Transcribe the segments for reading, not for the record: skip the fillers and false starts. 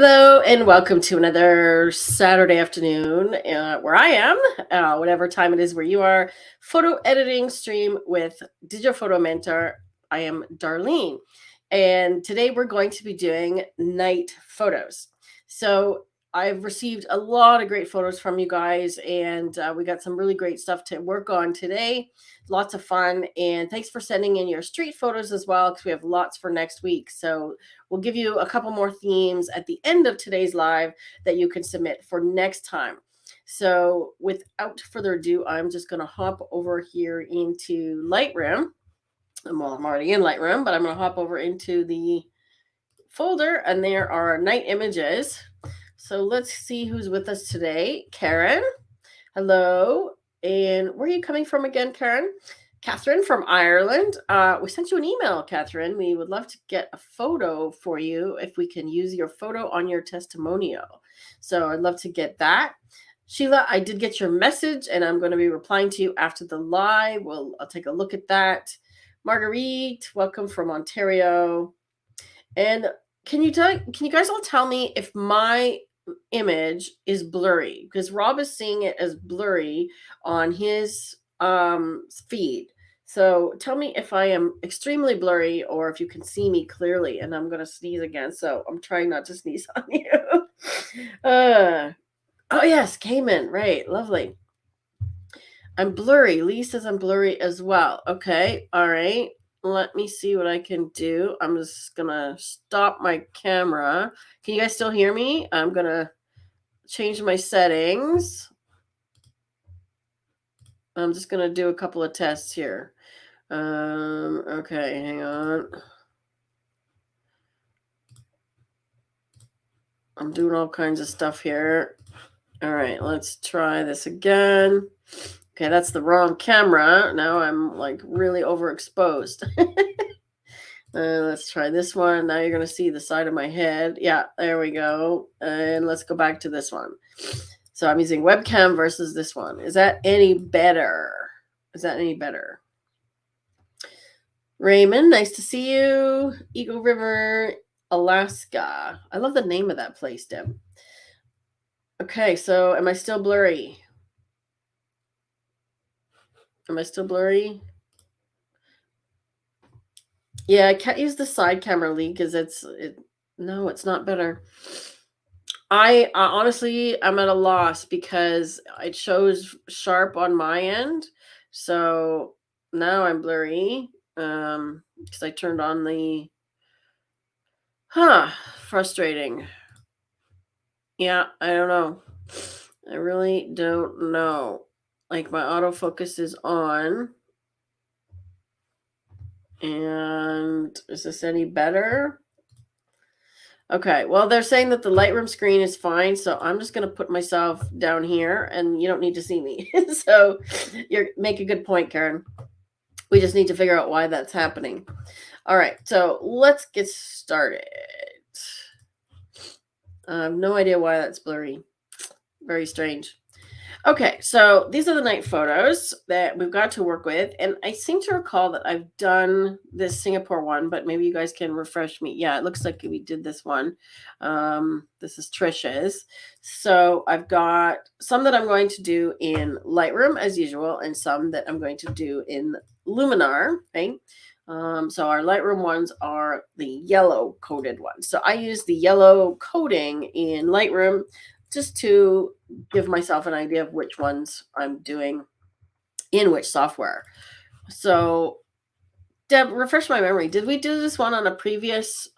Hello and welcome to another Saturday afternoon where I am, whatever time it is where you are, photo editing stream with Digital Photo Mentor. I am Darlene, and today we're going to be doing night photos. So I've received a lot of great photos from you guys, and we got some really great stuff to work on today. Lots of fun, and thanks for sending in your street photos as well, because we have lots for next week. So we'll give you a couple more themes at the end of today's live that you can submit for next time. So without further ado, I'm just going to hop over here into Lightroom. Well, I'm already in Lightroom, but I'm going to hop over into the folder, and there are night images. So let's see who's with us today. Karen, hello. And where are you coming from again, Karen? Catherine from Ireland. We sent you an email, Catherine. We would love to get a photo for you if we can use your photo on your testimonial. So I'd love to get that. Sheila, I did get your message, and I'm going to be replying to you after the live. I'll take a look at that. Marguerite, welcome from Ontario. And can you guys all tell me if my image is blurry? Because Rob is seeing it as blurry on his feed. So tell me if I am extremely blurry or if you can see me clearly. And I'm going to sneeze again, so I'm trying not to sneeze on you. Oh yes, Cayman, right, lovely. I'm blurry. Lee says I'm blurry as well. Okay, all right. Let me see what I can do. I'm just gonna stop my camera. Can you guys still hear me? I'm gonna change my settings. I'm just gonna do a couple of tests here. Okay, hang on. I'm doing all kinds of stuff here. All right, let's try this again. Okay, that's the wrong camera. Now I'm like really overexposed. Let's try this one. Now you're going to see the side of my head. Yeah, there we go. And let's go back to this one. So I'm using webcam versus this one. Is that any better? Raymond, nice to see you. Eagle River, Alaska. I love the name of that place, Deb. Okay, so am I still blurry? Yeah, I can't use the side camera lead because no, it's not better. I honestly, I'm at a loss because it shows sharp on my end. So now I'm blurry because I turned on the, frustrating. Yeah, I don't know. I really don't know. Like my autofocus is on. And is this any better? Okay, well, they're saying that the Lightroom screen is fine, so I'm just going to put myself down here, and you don't need to see me. So you make a good point, Karen. We just need to figure out why that's happening. All right, so let's get started. I have no idea why that's blurry. Very strange. Okay, so these are the night photos that we've got to work with. And I seem to recall that I've done this Singapore one, but maybe you guys can refresh me. Yeah, it looks like we did this one. This is Trisha's. So I've got some that I'm going to do in Lightroom as usual, and some that I'm going to do in Luminar, right? So our Lightroom ones are the yellow coated ones. So I use the yellow coating in Lightroom just to give myself an idea of which ones I'm doing in which software. So Deb, refresh my memory. Did we do this one on the previous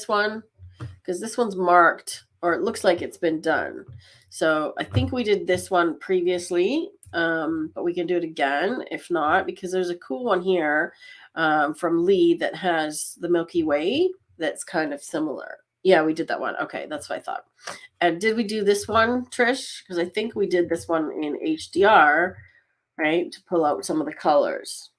one? Because this one's marked, or it looks like it's been done. So I think we did this one previously, but we can do it again if not, because there's a cool one here from Lee that has the Milky Way that's kind of similar. Yeah, we did that one. Okay, that's what I thought. And did we do this one, Trish? Because I think we did this one in HDR, right, to pull out some of the colors.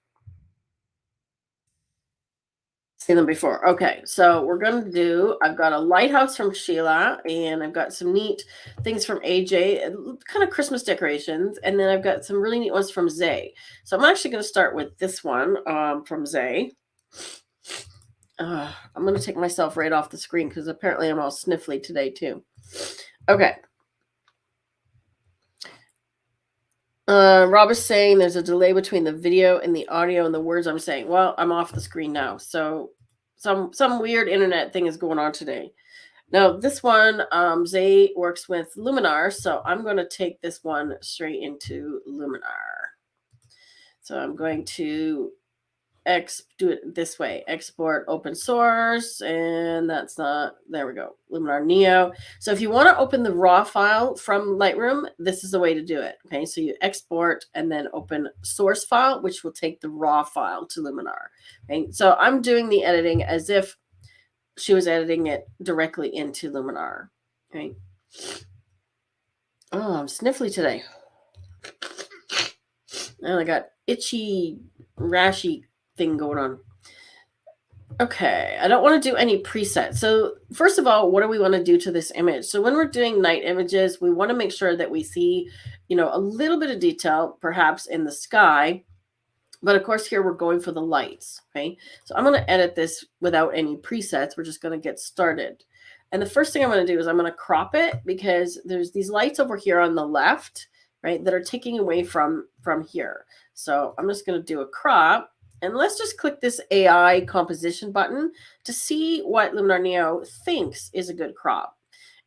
Seen them before. Okay, so we're going to do, I've got a lighthouse from Sheila, and I've got some neat things from AJ, kind of Christmas decorations, and then I've got some really neat ones from Zay. So I'm actually going to start with this one from Zay. I'm going to take myself right off the screen because apparently I'm all sniffly today too. Okay. Rob is saying there's a delay between the video and the audio and the words I'm saying. Well, I'm off the screen now. So some weird internet thing is going on today. Now, this one, Zay works with Luminar, so I'm going to take this one straight into Luminar. So I'm going to do it this way, export open source, and that's not, there we go, Luminar Neo. So if you want to open the raw file from Lightroom, this is the way to do it. Okay, so you export and then open source file, which will take the raw file to Luminar. Okay, so I'm doing the editing as if she was editing it directly into Luminar. Okay. Oh, I'm sniffly today. And I got itchy, rashy thing going on. Okay, I don't want to do any presets. So first of all, what do we want to do to this image? So when we're doing night images, we want to make sure that we see, a little bit of detail, perhaps in the sky. But of course, here we're going for the lights. Okay, so I'm going to edit this without any presets. We're just going to get started. And the first thing I'm going to do is I'm going to crop it because there's these lights over here on the left, right, that are taking away from here. So I'm just going to do a crop. And let's just click this AI composition button to see what Luminar Neo thinks is a good crop.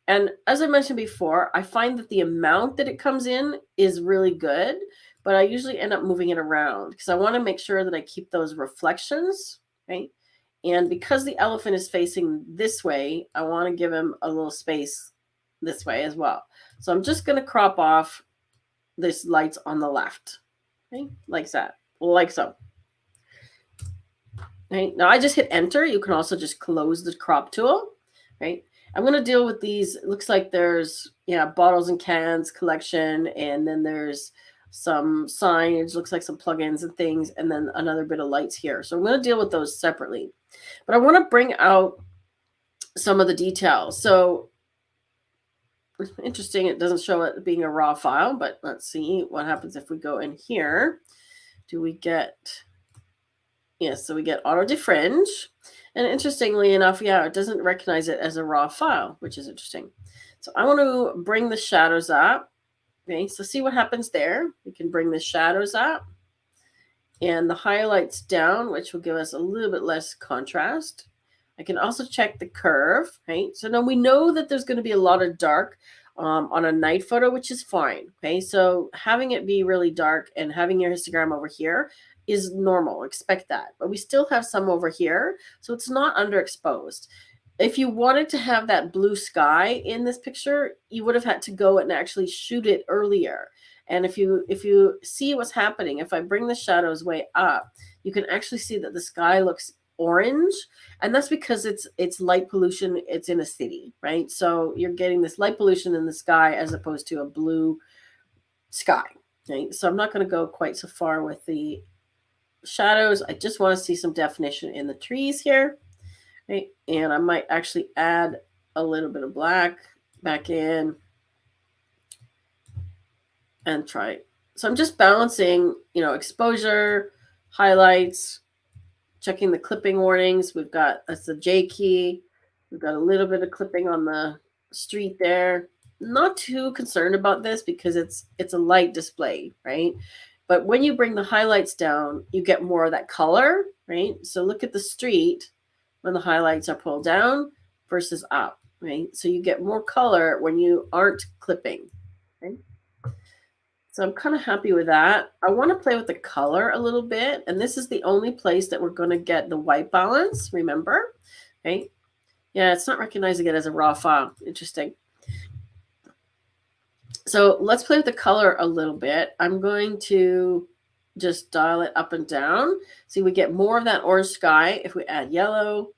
And as I mentioned before, I find that the amount that it comes in is really good, but I usually end up moving it around because I want to make sure that I keep those reflections, right? And because the elephant is facing this way, I want to give him a little space this way as well. So I'm just going to crop off this lights on the left, okay? Like that, like so. Right, now I just hit enter. You can also just close the crop tool, right? I'm going to deal with these. It looks like there's, bottles and cans collection, and then there's some signage, looks like some plugins and things, and then another bit of lights here. So I'm going to deal with those separately. But I want to bring out some of the details. So it's interesting, it doesn't show it being a raw file, but let's see what happens if we go in here. Do we get... Yes, so we get auto defringe. And interestingly enough, it doesn't recognize it as a raw file, which is interesting. So I want to bring the shadows up. Okay, so see what happens there. We can bring the shadows up and the highlights down, which will give us a little bit less contrast. I can also check the curve, right? So now we know that there's going to be a lot of dark on a night photo, which is fine. Okay, so having it be really dark and having your histogram over here is normal. Expect that. But we still have some over here, so it's not underexposed. If you wanted to have that blue sky in this picture, you would have had to go and actually shoot it earlier. And if you see what's happening, if I bring the shadows way up, you can actually see that the sky looks orange, and that's because it's light pollution. It's in a city, right? So you're getting this light pollution in the sky as opposed to a blue sky. Right? So I'm not going to go quite so far with the shadows. I just want to see some definition in the trees here, right? And I might actually add a little bit of black back in and try it. So I'm just balancing, exposure, highlights, checking the clipping warnings. We've got, that's the J key. We've got a little bit of clipping on the street there. Not too concerned about this because it's a light display, right? But when you bring the highlights down, you get more of that color, right? So look at the street when the highlights are pulled down versus up, right? So you get more color when you aren't clipping, right? So I'm kind of happy with that. I want to play with the color a little bit. And this is the only place that we're going to get the white balance, remember? Okay. Yeah, it's not recognizing it as a raw file. Interesting. So let's play with the color a little bit. I'm going to just dial it up and down. See, we get more of that orange sky. If we add yellow,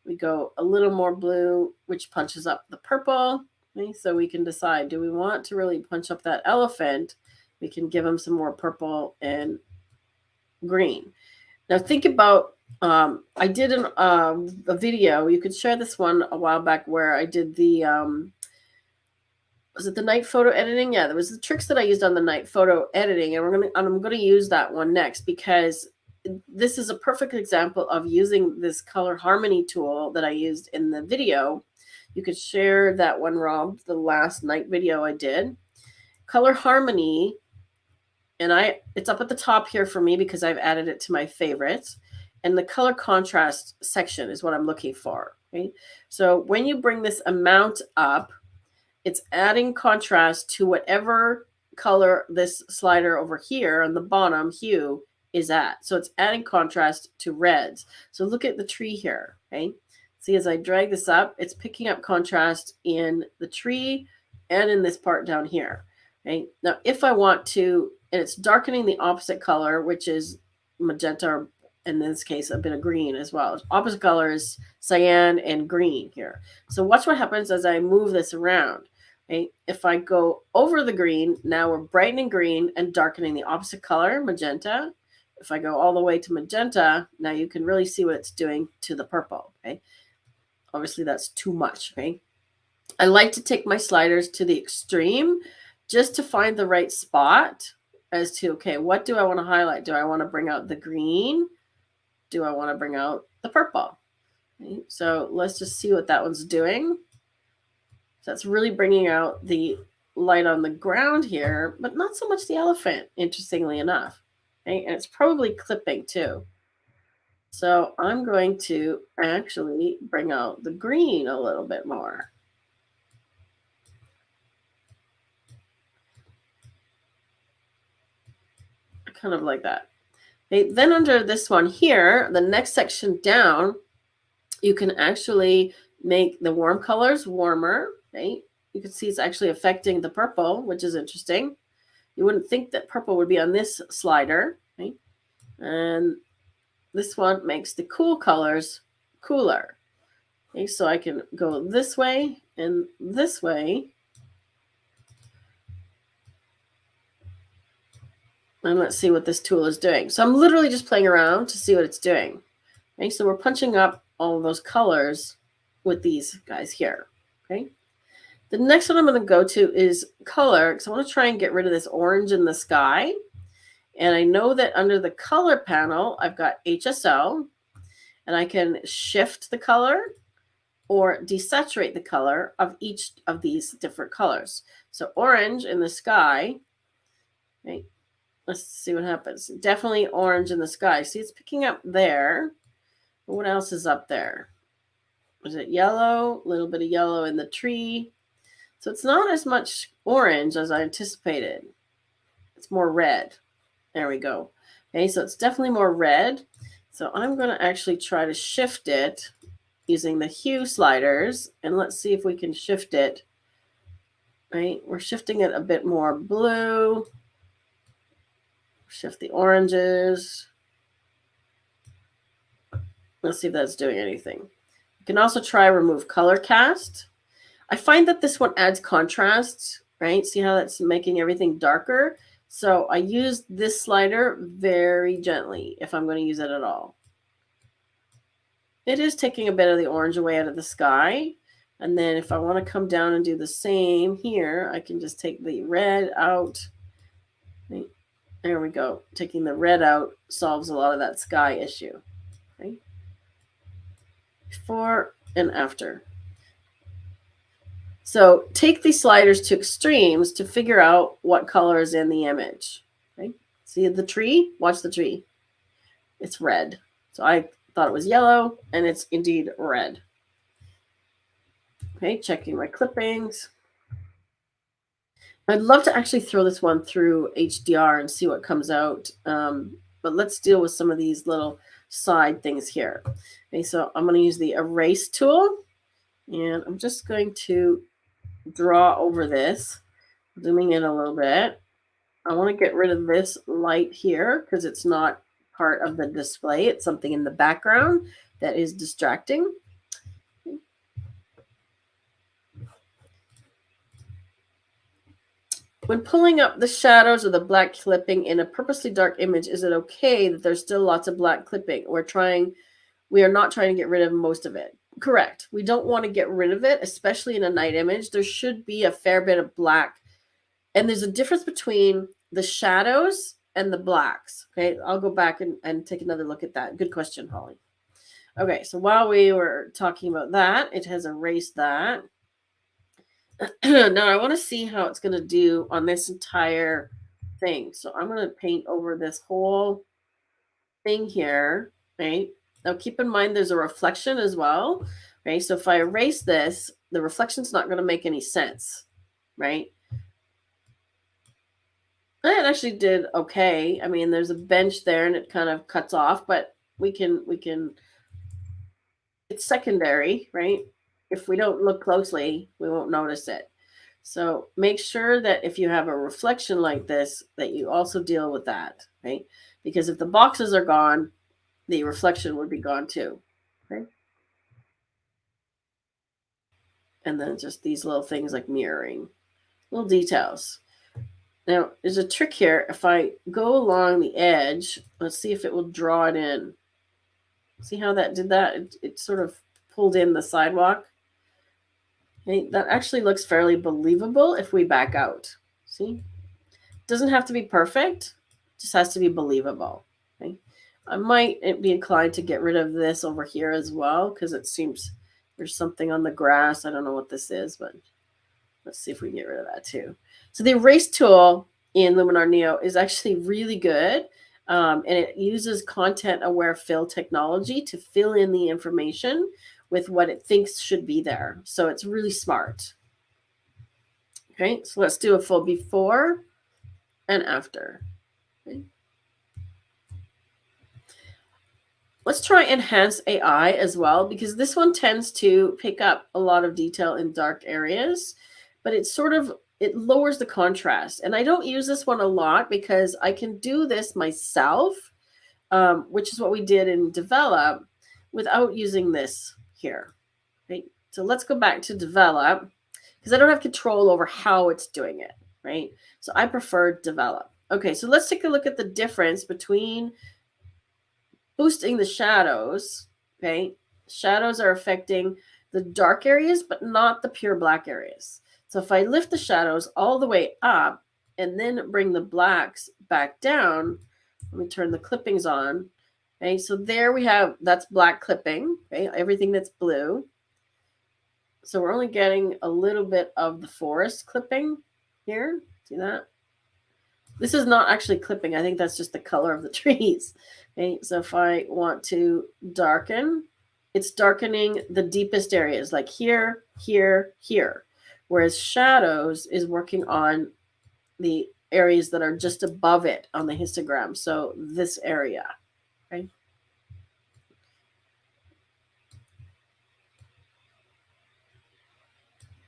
we go a little more blue, which punches up the purple. Okay? So we can decide, do we want to really punch up that elephant? We can give him some more purple and green. Now think about, I did a video, you could share this one a while back where I did the, was it the night photo editing? Yeah, there was the tricks that I used on the night photo editing, and I'm going to use that one next because this is a perfect example of using this color harmony tool that I used in the video. You could share that one, Rob, the last night video I did. Color harmony, and it's up at the top here for me because I've added it to my favorites. And the color contrast section is what I'm looking for. Okay? So when you bring this amount up, it's adding contrast to whatever color this slider over here on the bottom hue is at. So it's adding contrast to reds. So look at the tree here. Okay. See, as I drag this up, it's picking up contrast in the tree and in this part down here. Okay. Now, if I want to, and it's darkening the opposite color, which is magenta, or in this case, a bit of green as well. Opposite color is cyan and green here. So watch what happens as I move this around. Okay. If I go over the green, now we're brightening green and darkening the opposite color, magenta. If I go all the way to magenta, now you can really see what it's doing to the purple. Okay. Obviously, that's too much. Okay. I like to take my sliders to the extreme just to find the right spot as to, okay, what do I want to highlight? Do I want to bring out the green? Do I want to bring out the purple? Okay. So let's just see what that one's doing. So that's really bringing out the light on the ground here, but not so much the elephant, interestingly enough. Okay? And it's probably clipping too. So I'm going to actually bring out the green a little bit more. Kind of like that. Okay? Then under this one here, the next section down, you can actually make the warm colors warmer. Okay? You can see it's actually affecting the purple, which is interesting. You wouldn't think that purple would be on this slider. Okay? And this one makes the cool colors cooler. Okay? So I can go this way and this way. And let's see what this tool is doing. So I'm literally just playing around to see what it's doing. Okay? So we're punching up all of those colors with these guys here. Okay. The next one I'm going to go to is color, because I want to try and get rid of this orange in the sky. And I know that under the color panel, I've got HSO, and I can shift the color or desaturate the color of each of these different colors. So orange in the sky. Okay. Let's see what happens. Definitely orange in the sky. See, it's picking up there. What else is up there? Is it yellow? A little bit of yellow in the tree. So it's not as much orange as I anticipated. It's more red. There we go. Okay, so it's definitely more red. So I'm going to actually try to shift it using the hue sliders. And let's see if we can shift it. Right? We're shifting it a bit more blue. Shift the oranges. Let's see if that's doing anything. You can also try remove color cast. I find that this one adds contrast, right? See how that's making everything darker? So I use this slider very gently if I'm going to use it at all. It is taking a bit of the orange away out of the sky. And then if I want to come down and do the same here, I can just take the red out. Right? There we go. Taking the red out solves a lot of that sky issue. Okay? Before and after. So take these sliders to extremes to figure out what color is in the image. Okay? See the tree? Watch the tree. It's red. So I thought it was yellow, and it's indeed red. Okay, checking my clippings. I'd love to actually throw this one through HDR and see what comes out. But let's deal with some of these little side things here. Okay, so I'm going to use the erase tool, and I'm just going to draw over this, zooming in a little bit. I want to get rid of this light here because it's not part of the display. It's something in the background that is distracting. When pulling up the shadows or the black clipping in a purposely dark image, is it okay that there's still lots of black clipping? We are not trying to get rid of most of it. Correct. We don't want to get rid of it, especially in a night image. There should be a fair bit of black. And there's a difference between the shadows and the blacks. Okay, I'll go back and take another look at that. Good question, Holly. Okay, so while we were talking about that, it has erased that. Now I want to see how it's going to do on this entire thing. So I'm going to paint over this whole thing here, right? Now keep in mind there's a reflection as well, right? So if I erase this, the reflection's not going to make any sense, right? And it actually did okay. I mean, there's a bench there and it kind of cuts off, but we can it's secondary, right? If we don't look closely, we won't notice it. So make sure that if you have a reflection like this, that you also deal with that, right? Because if the boxes are gone, the reflection would be gone too, okay? And then just these little things like mirroring, little details. Now, there's a trick here. If I go along the edge, let's see if it will draw it in. See how that did that? It sort of pulled in the sidewalk. Okay, that actually looks fairly believable if we back out. See? It doesn't have to be perfect. It just has to be believable. Okay? I might be inclined to get rid of this over here as well because it seems there's something on the grass. I don't know what this is, but let's see if we can get rid of that too. So the erase tool in Luminar Neo is actually really good. And it uses content-aware fill technology to fill in the information with what it thinks should be there. So it's really smart. Okay, so let's do a full before and after. Okay. Let's try Enhance AI as well, because this one tends to pick up a lot of detail in dark areas, but it lowers the contrast. And I don't use this one a lot because I can do this myself, which is what we did in Develop, without using this here. Right? So let's go back to Develop because I don't have control over how it's doing it, right? So I prefer Develop. Okay, so let's take a look at the difference between boosting the shadows. Okay, shadows are affecting the dark areas, but not the pure black areas. So if I lift the shadows all the way up and then bring the blacks back down, let me turn the clippings on. Okay, so there we have, that's black clipping, okay, everything that's blue. So we're only getting a little bit of the forest clipping here. See that? This is not actually clipping. I think that's just the color of the trees. Okay, so if I want to darken, it's darkening the deepest areas like here, here, here. Whereas shadows is working on the areas that are just above it on the histogram. So this area, okay?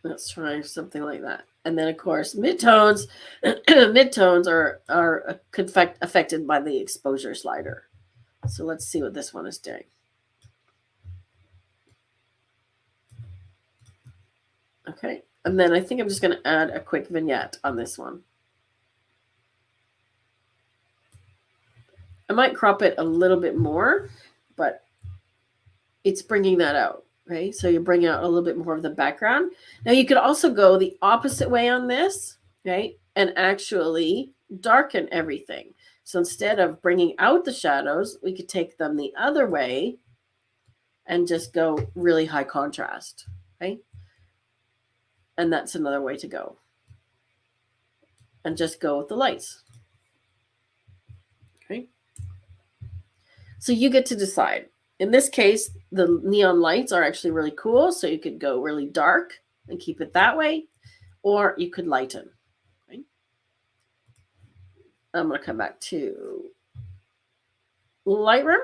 Let's try something like that. And then, of course, midtones, midtones are affected by the exposure slider. So let's see what this one is doing. Okay, and then I think I'm just going to add a quick vignette on this one. I might crop it a little bit more, but it's bringing that out. Okay, so you bring out a little bit more of the background. Now you could also go the opposite way on this, okay, and actually darken everything. So instead of bringing out the shadows, we could take them the other way and just go really high contrast, okay? And that's another way to go. And just go with the lights, okay? So you get to decide. In this case, the neon lights are actually really cool. So you could go really dark and keep it that way, or you could lighten. Okay? I'm going to come back to Lightroom.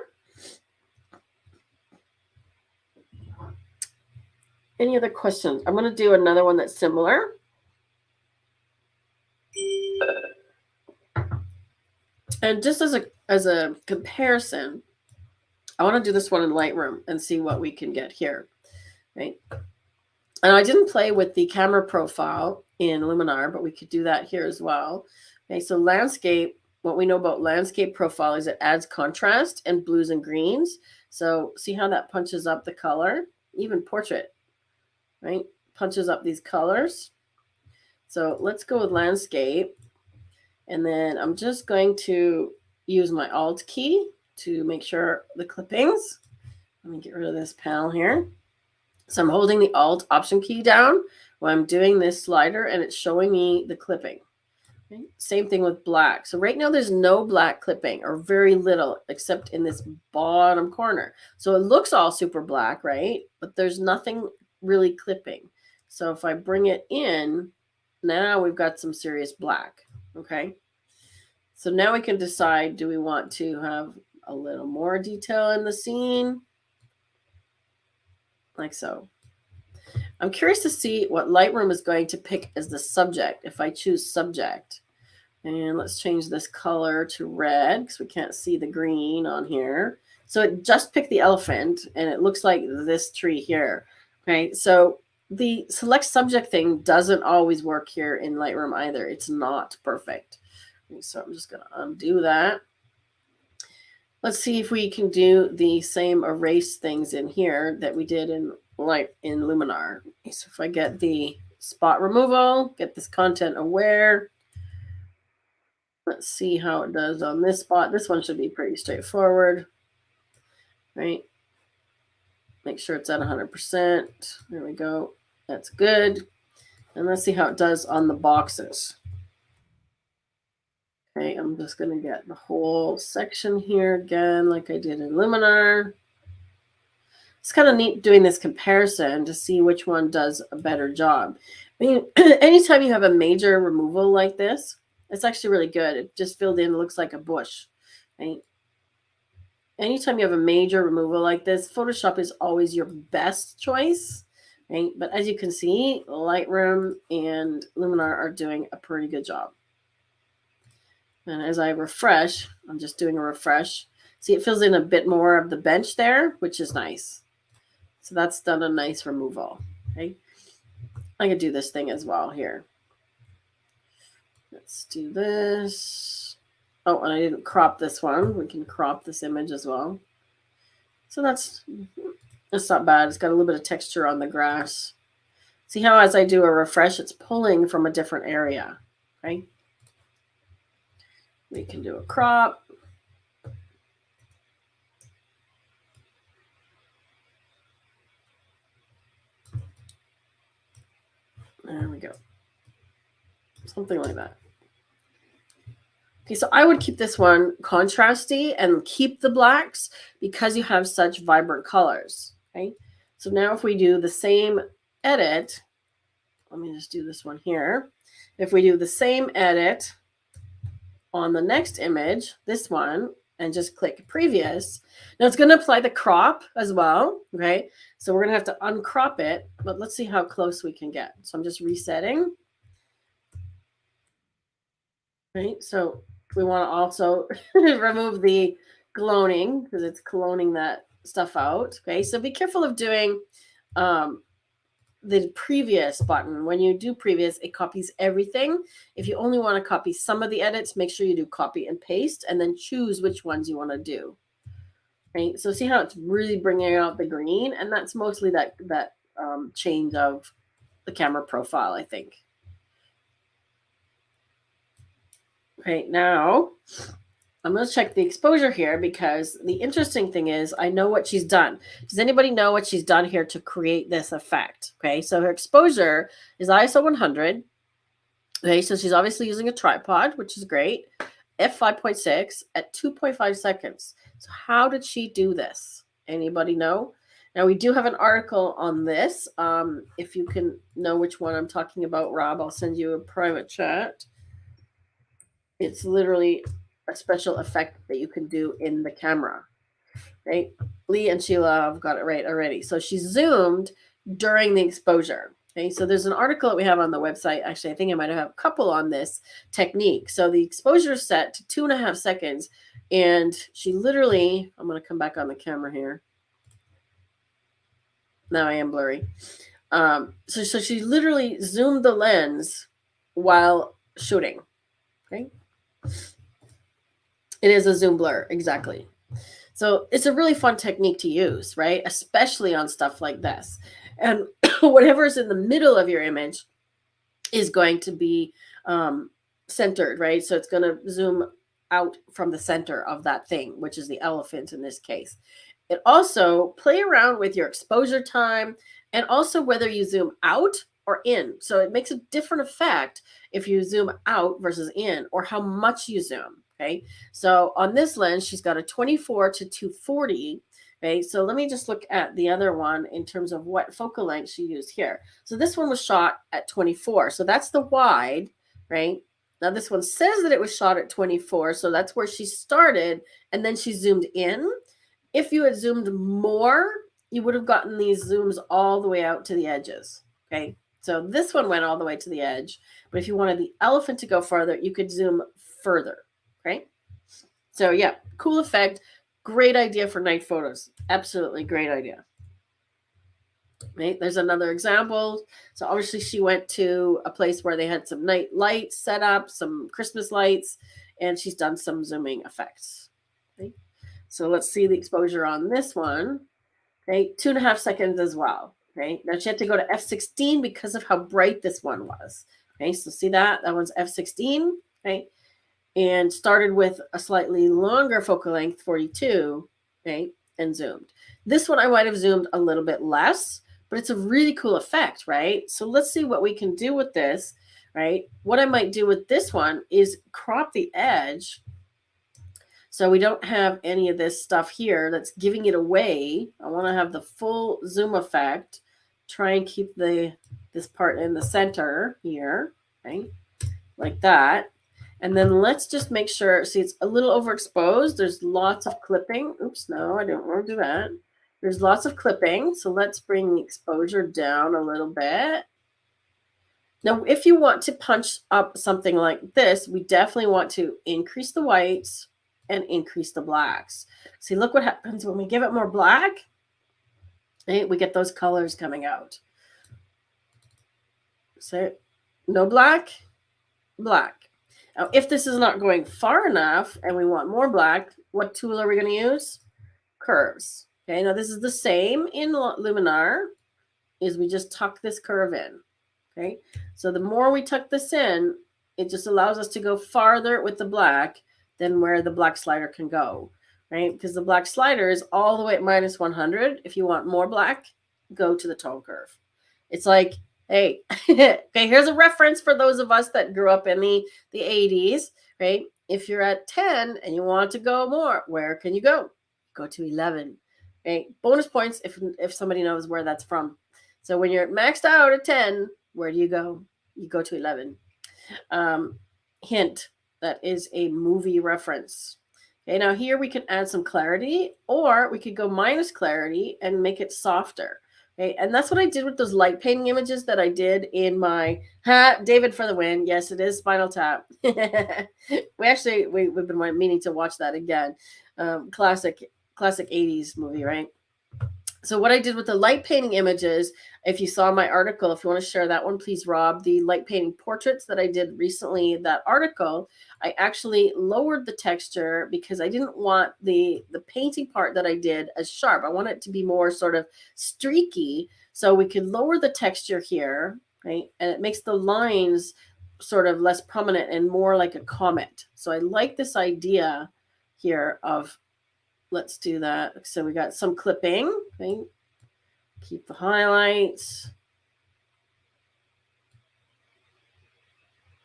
Any other questions? I'm going to do another one that's similar. And just as a comparison, I want to do this one in Lightroom and see what we can get here. Right? And I didn't play with the camera profile in Luminar, but we could do that here as well. Okay, so landscape, what we know about landscape profile is it adds contrast and blues and greens. So see how that punches up the color? Even portrait, right? Punches up these colors. So let's go with landscape. And then I'm just going to use my Alt key to make sure the clippings. Let me get rid of this panel here. So I'm holding the Alt Option key down while I'm doing this slider, and it's showing me the clipping. Okay. Same thing with black. So right now there's no black clipping, or very little, except in this bottom corner. So it looks all super black, right? But there's nothing really clipping. So if I bring it in, now we've got some serious black. Okay. So now we can decide, do we want to have a little more detail in the scene? Like so. I'm curious to see what Lightroom is going to pick as the subject if I choose subject. And let's change this color to red because we can't see the green on here. So it just picked the elephant, and it looks like this tree here. Okay, so the select subject thing doesn't always work here in Lightroom either. It's not perfect. So I'm just going to undo that. Let's see if we can do the same erase things in here that we did in Luminar. So if I get the spot removal, get this content aware. Let's see how it does on this spot. This one should be pretty straightforward, right? Make sure it's at 100%. There we go. That's good. And let's see how it does on the boxes. Okay, I'm just going to get the whole section here again, like I did in Luminar. It's kind of neat doing this comparison to see which one does a better job. I mean, anytime you have a major removal like this, it's actually really good. It just filled in, looks like a bush, right? Anytime you have a major removal like this, Photoshop is always your best choice, right? But as you can see, Lightroom and Luminar are doing a pretty good job. And as I refresh, I'm just doing a refresh. See, it fills in a bit more of the bench there, which is nice. So that's done a nice removal. Okay, I could do this thing as well here. Let's do this. Oh, and I didn't crop this one. We can crop this image as well. So that's not bad. It's got a little bit of texture on the grass. See how as I do a refresh, it's pulling from a different area, right? We can do a crop. There we go. Something like that. Okay, so I would keep this one contrasty and keep the blacks because you have such vibrant colors. Okay, so now if we do the same edit, let me just do this one here. If we do the same edit on the next image, this one, and just click previous, now it's going to apply the crop as well. Okay, so we're going to have to uncrop it, but let's see how close we can get. So I'm just resetting. Right, so we want to also remove the cloning because it's cloning that stuff out. Okay, so be careful of doing the previous button. When you do previous, it copies everything. If you only want to copy some of the edits, make sure you do copy and paste and then choose which ones you want to do. Right, so see how it's really bringing out the green, and that's mostly that change of the camera profile, I think. Okay, now I'm going to check the exposure here because the interesting thing is I know what she's done. Does anybody know what she's done here to create this effect? Okay, so her exposure is ISO 100. Okay, so she's obviously using a tripod, which is great. F5.6 at 2.5 seconds. So how did she do this? Anybody know? Now, we do have an article on this. If you can know which one I'm talking about, Rob, I'll send you a private chat. It's literally a special effect that you can do in the camera, right? Lee and Sheila have got it right already. So she zoomed during the exposure. Okay, so there's an article that we have on the website. Actually, I think I might have a couple on this technique. So the exposure is set to 2.5 seconds, and she literally, I'm going to come back on the camera here. Now I am blurry. So she literally zoomed the lens while shooting. Okay. It is a zoom blur, exactly. So it's a really fun technique to use, right? Especially on stuff like this. And whatever is in the middle of your image is going to be centered, right? So it's going to zoom out from the center of that thing, which is the elephant in this case. It also play around with your exposure time and also whether you zoom out or in. So it makes a different effect if you zoom out versus in, or how much you zoom. Okay. So on this lens, she's got a 24 to 240. Okay. So let me just look at the other one in terms of what focal length she used here. So this one was shot at 24. So that's the wide, right? Now this one says that it was shot at 24. So that's where she started, and then she zoomed in. If you had zoomed more, you would have gotten these zooms all the way out to the edges. Okay. So this one went all the way to the edge, but if you wanted the elephant to go farther, you could zoom further. Okay. So yeah, cool effect. Great idea for night photos. Absolutely great idea. Right. There's another example. So obviously she went to a place where they had some night lights set up, some Christmas lights, and she's done some zooming effects. Okay. So let's see the exposure on this one. Okay, 2.5 seconds as well. Okay, now she had to go to f16 because of how bright this one was. Okay, so see that? That one's f16. Okay, and started with a slightly longer focal length, 42. Okay, and zoomed. This one I might have zoomed a little bit less, but it's a really cool effect, right? So let's see what we can do with this, right? What I might do with this one is crop the edge so we don't have any of this stuff here that's giving it away. I want to have the full zoom effect. Try and keep this part in the center here, okay, like that. And then let's just make sure, see, it's a little overexposed. There's lots of clipping. Oops, no, I don't want to do that. There's lots of clipping. So let's bring the exposure down a little bit. Now, if you want to punch up something like this, we definitely want to increase the whites and increase the blacks. See, look what happens when we give it more black. Right? We get those colors coming out. So no black, black. Now, if this is not going far enough and we want more black, what tool are we going to use? Curves. Okay, now this is the same in Luminar, is we just tuck this curve in. Okay, so the more we tuck this in, it just allows us to go farther with the black than where the black slider can go, right? Because the black slider is all the way at minus 100. If you want more black, go to the tone curve. It's like, hey, okay, here's a reference for those of us that grew up in the 80s, right? If you're at 10 and you want to go more, where can you go? Go to 11, right? Bonus points if somebody knows where that's from. So when you're maxed out at 10, where do you go? You go to 11. Hint, that is a movie reference. Okay, now here we can add some clarity, or we could go minus clarity and make it softer. Okay, and that's what I did with those light painting images that I did in my David for the win. Yes, it is Spinal Tap. we've been meaning to watch that again. Classic 80s movie, right? So what I did with the light painting images, if you saw my article, if you want to share that one, please, Rob, the light painting portraits that I did recently, that article, I actually lowered the texture because I didn't want the painting part that I did as sharp. I want it to be more sort of streaky. So we could lower the texture here, right? And it makes the lines sort of less prominent and more like a comet. So I like this idea here of, let's do that. So we got some clipping. Okay. Keep the highlights.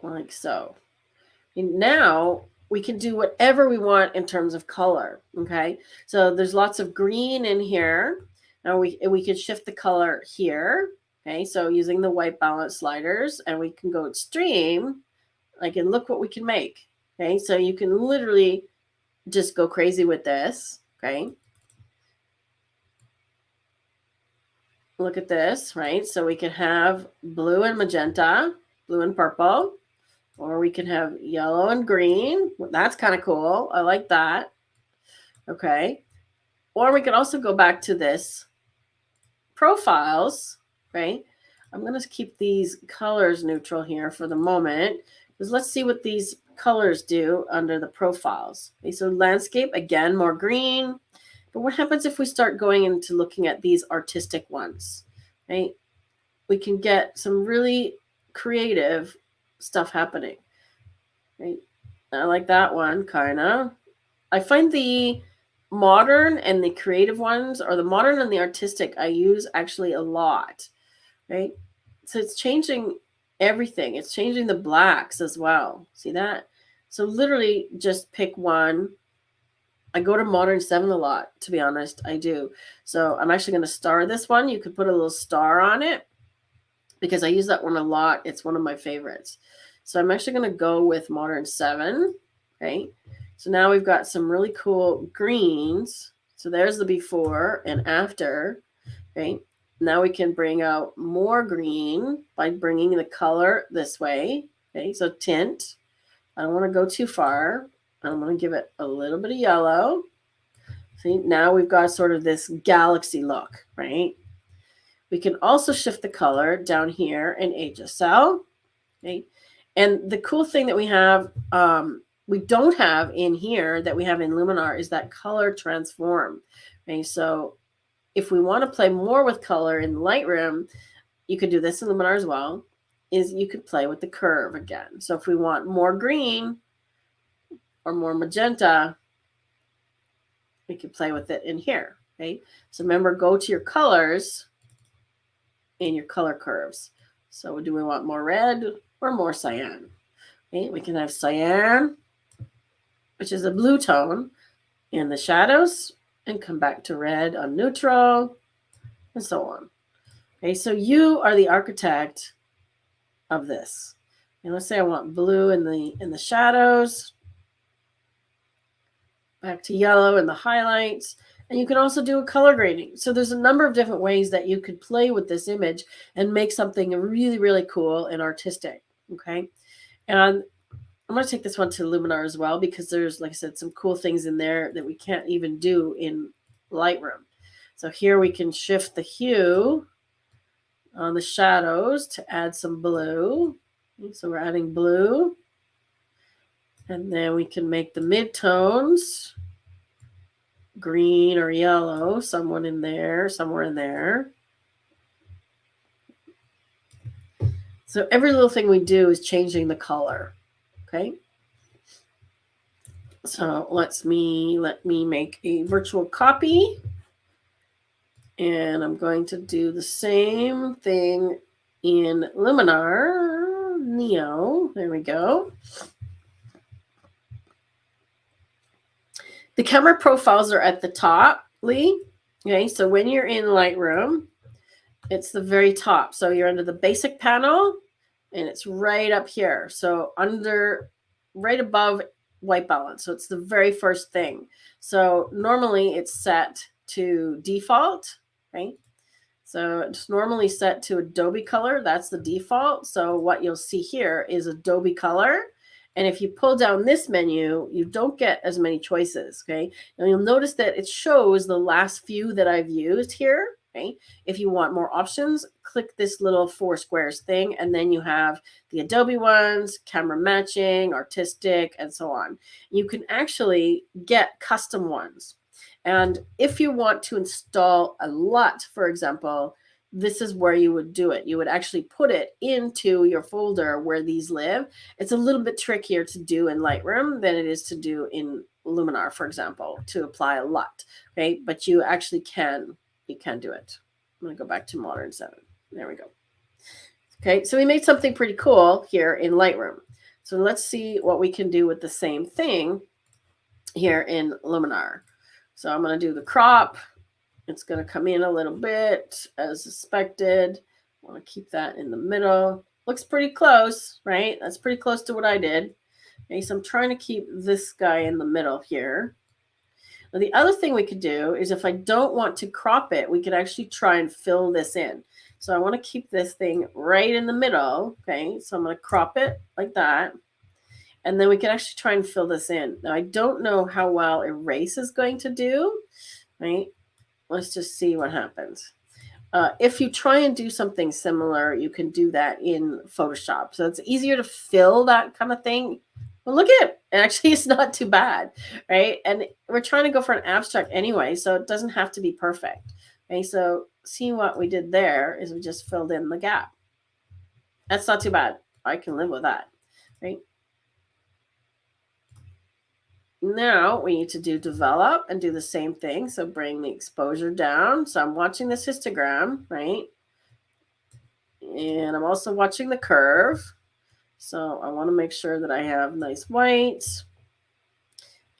Like so. And now we can do whatever we want in terms of color. Okay. So there's lots of green in here. Now we can shift the color here. Okay. So using the white balance sliders, and we can go extreme. Like, and look what we can make. Okay. So you can literally just go crazy with this. Okay. Look at this, right? So we can have blue and magenta, blue and purple, or we can have yellow and green. That's kind of cool. I like that. Okay. Or we could also go back to this profiles, right? I'm going to keep these colors neutral here for the moment, because let's see what these colors do under the profiles. Okay, so landscape, again, more green. But what happens if we start going into looking at these artistic ones, right? We can get some really creative stuff happening. right? I like that one, kind of. I find the modern and the creative ones, or the modern and the artistic, I use actually a lot, right? So it's changing everything. It's changing the blacks as well. See that? So literally just pick one. I go to Modern 7 a lot, to be honest. I do. So I'm actually going to star this one. You could put a little star on it because I use that one a lot. It's one of my favorites. So I'm actually going to go with Modern 7. Okay. So now we've got some really cool greens. So there's the before and after. Okay. Now we can bring out more green by bringing the color this way. Okay. So tint. I don't want to go too far. I'm going to give it a little bit of yellow. See, now we've got sort of this galaxy look, right? We can also shift the color down here in HSL. Okay. And the cool thing that we have, we don't have in here that we have in Luminar is that color transform. Okay. So if we want to play more with color in Lightroom, you could do this in Luminar as well, is you could play with the curve again. So if we want more green or more magenta, we can play with it in here. Okay. So remember, go to your colors in your color curves. So do we want more red or more cyan? Okay, we can have cyan, which is a blue tone, in the shadows, and come back to red on neutral, and so on. Okay, so you are the architect of this. And let's say I want blue in the shadows, back to yellow in the highlights. And you can also do a color grading. So there's a number of different ways that you could play with this image and make something really, really cool and artistic. Okay. And I'm going to take this one to Luminar as well, because there's, like I said, some cool things in there that we can't even do in Lightroom. So here we can shift the hue on the shadows to add some blue. So we're adding blue. And then we can make the midtones green or yellow, somewhere in there. So every little thing we do is changing the color. Okay. So let me make a virtual copy. And I'm going to do the same thing in Luminar Neo. There we go. The camera profiles are at the top, Lee. Okay, so when you're in Lightroom, it's the very top. So you're under the basic panel, and it's right up here. So right above white balance. So it's the very first thing. So normally it's set to default, right? So it's normally set to Adobe color. That's the default. So what you'll see here is Adobe color. And if you pull down this menu, you don't get as many choices, okay? And you'll notice that it shows the last few that I've used here, okay? If you want more options, click this little 4 squares thing, and then you have the Adobe ones, camera matching, artistic, and so on. You can actually get custom ones. And if you want to install a LUT, for example, this is where you would do it. You would actually put it into your folder where these live. It's a little bit trickier to do in Lightroom than it is to do in Luminar, for example, to apply a LUT. Okay, but you actually can do it. I'm going to go back to Modern 7. There we go. Okay, so we made something pretty cool here in Lightroom. So let's see what we can do with the same thing here in Luminar. So I'm going to do the crop. It's going to come in a little bit as expected. I want to keep that in the middle. Looks pretty close, right? That's pretty close to what I did. Okay, so I'm trying to keep this guy in the middle here. Now, the other thing we could do is if I don't want to crop it, we could actually try and fill this in. So I want to keep this thing right in the middle. Okay, so I'm going to crop it like that. And then we can actually try and fill this in. Now, I don't know how well erase is going to do, right? Let's just see what happens. If you try and do something similar, you can do that in Photoshop. So it's easier to fill that kind of thing. Well, look at it. Actually, it's not too bad, right? And we're trying to go for an abstract anyway, so it doesn't have to be perfect. Okay, so see what we did there is we just filled in the gap. That's not too bad. I can live with that, right? Now we need to do develop and do the same thing. So bring the exposure down. So I'm watching this histogram, right? And I'm also watching the curve. So I want to make sure that I have nice whites.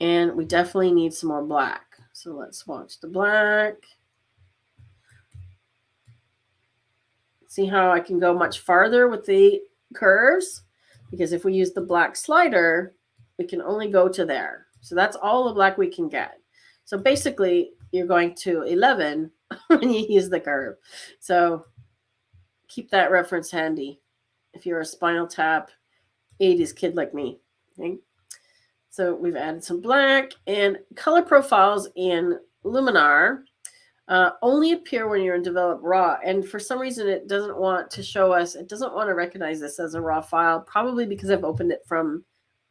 And we definitely need some more black. So let's watch the black. See how I can go much farther with the curves? Because if we use the black slider, we can only go to there. So that's all the black we can get. So basically, you're going to 11 when you use the curve. So keep that reference handy if you're a Spinal Tap 80s kid like me. Okay? So we've added some black, and color profiles in Luminar only appear when you're in Develop Raw. And for some reason, it doesn't want to show us, it doesn't want to recognize this as a raw file, probably because I've opened it from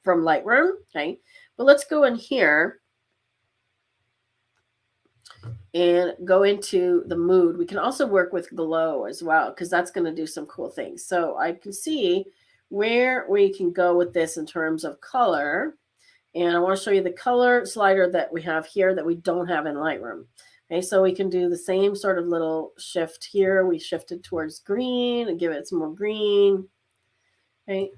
Lightroom. Okay. But let's go in here and go into the mood. We can also work with glow as well, because that's going to do some cool things. So I can see where we can go with this in terms of color. And I want to show you the color slider that we have here that we don't have in Lightroom. Okay, so we can do the same sort of little shift here. We shifted towards green and give it some more green. Okay.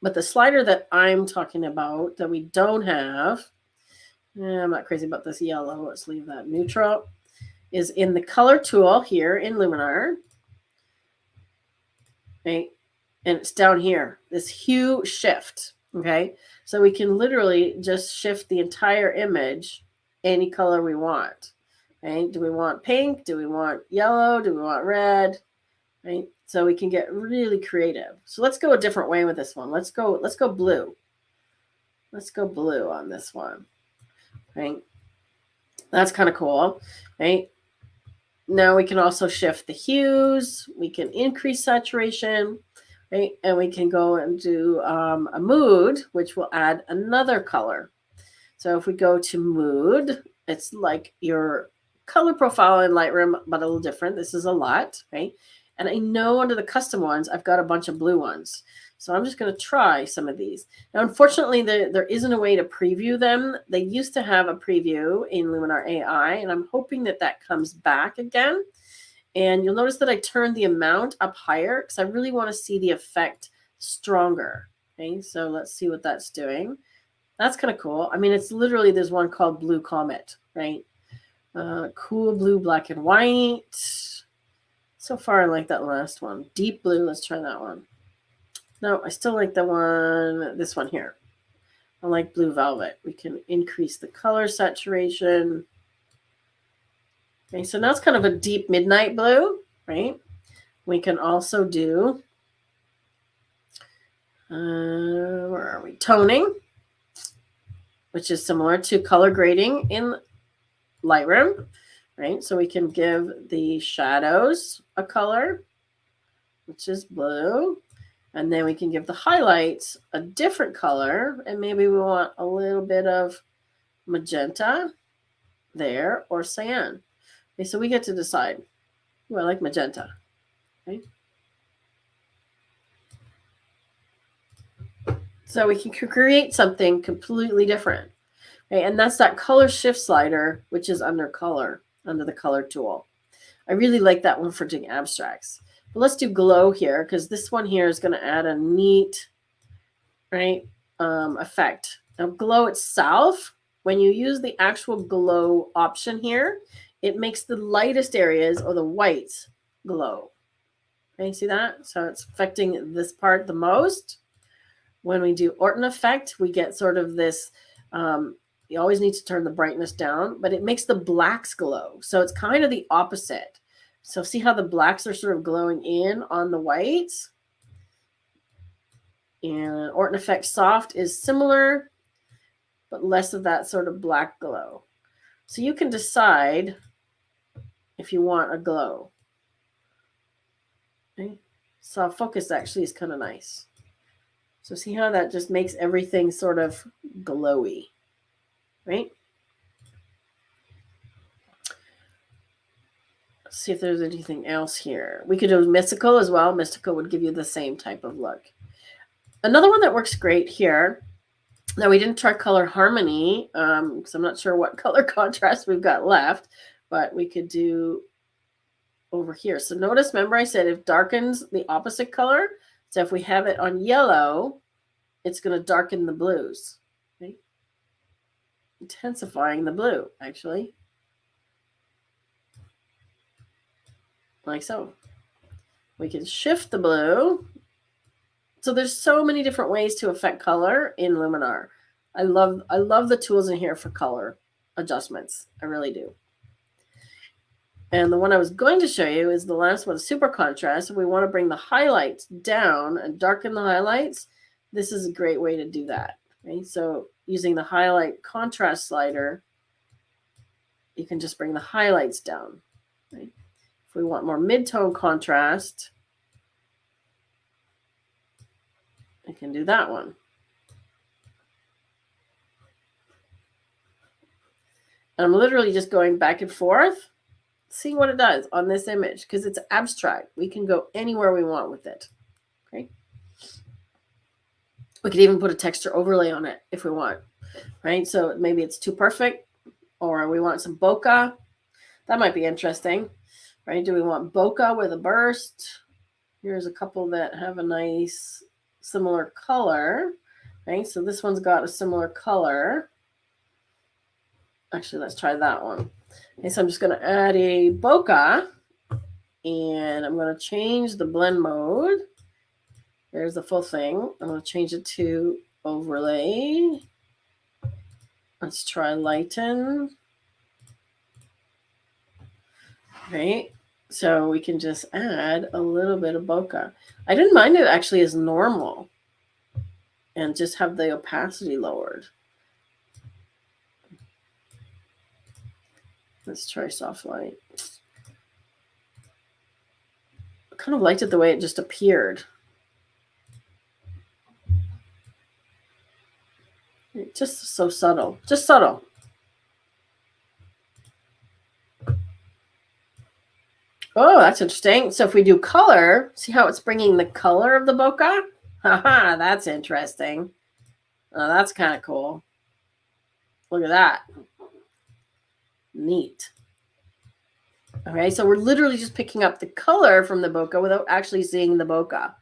But the slider that I'm talking about that we don't have, I'm not crazy about this yellow. Let's leave that neutral, is in the color tool here in Luminar. Okay. And it's down here, this hue shift. Okay. So we can literally just shift the entire image any color we want. Okay. Do we want pink? Do we want yellow? Do we want red? Right. So we can get really creative. So let's go a different way with this one. Let's go blue. Let's go blue on this one. Right. That's kind of cool. Right. Now we can also shift the hues. We can increase saturation. Right. And we can go and do a mood, which will add another color. So if we go to mood, it's like your color profile in Lightroom, but a little different. This is a lot, right? And I know under the custom ones, I've got a bunch of blue ones. So I'm just going to try some of these. Now, unfortunately, there isn't a way to preview them. They used to have a preview in Luminar AI, and I'm hoping that that comes back again. And you'll notice that I turned the amount up higher because I really want to see the effect stronger. Okay, so let's see what that's doing. That's kind of cool. I mean, it's literally, there's one called Blue Comet, right? Cool blue, black and white. So far, I like that last one. Deep blue, let's try that one. No, I still like this one here. I like blue velvet. We can increase the color saturation. Okay, so now it's kind of a deep midnight blue, right? We can also do, where are we? Toning, which is similar to color grading in Lightroom, right? So we can give the shadows a color, which is blue. And then we can give the highlights a different color. And maybe we want a little bit of magenta there or cyan. Okay, so we get to decide. Ooh, I like magenta. Okay. So we can create something completely different. Okay, and that's that color shift slider, which is under color, under the color tool. I really like that one for doing abstracts. But let's do glow here, because this one here is going to add a neat, right, effect. Now, glow itself, when you use the actual glow option here, it makes the lightest areas or the whites glow. Okay, see that? So it's affecting this part the most. When we do Orton effect, we get sort of this, you always need to turn the brightness down, but it makes the blacks glow. So it's kind of the opposite. So see how the blacks are sort of glowing in on the whites? And Orton effect soft is similar, but less of that sort of black glow. So you can decide if you want a glow. Okay. Soft focus actually is kind of nice. So see how that just makes everything sort of glowy, right? Let's see if there's anything else here. We could do mystical as well. Mystical would give you the same type of look. Another one that works great here Now, we didn't try color harmony, because I'm not sure what color contrast we've got left, but we could do over here. So notice, remember I said it darkens the opposite color. So if we have it on yellow, it's going to darken the blues. Okay? Intensifying the blue, actually. Like so. We can shift the blue. So there's so many different ways to affect color in Luminar. I love the tools in here for color adjustments. I really do. And the one I was going to show you is the last one, super contrast. If we want to bring the highlights down and darken the highlights, this is a great way to do that. Okay? So using the highlight contrast slider, you can just bring the highlights down. Right? If we want more mid-tone contrast, I can do that one. And I'm literally just going back and forth, seeing what it does on this image, because it's abstract. We can go anywhere we want with it. Okay. We could even put a texture overlay on it if we want, right? So maybe it's too perfect, or we want some bokeh. That might be interesting, right? Do we want bokeh with a burst? Here's a couple that have a nice similar color, right? So this one's got a similar color. Actually, let's try that one. Okay, so I'm just going to add a bokeh, and I'm going to change the blend mode. There's the full thing. I'm going to change it to overlay. Let's try lighten. Right? So we can just add a little bit of bokeh. I didn't mind it actually as normal and just have the opacity lowered. Let's try soft light. I kind of liked it the way it just appeared. Just so subtle. Just subtle. Oh, that's interesting. So if we do color, see how it's bringing the color of the bokeh? Haha, that's interesting. Oh, that's kind of cool. Look at that. Neat. Okay, so we're literally just picking up the color from the bokeh without actually seeing the bokeh.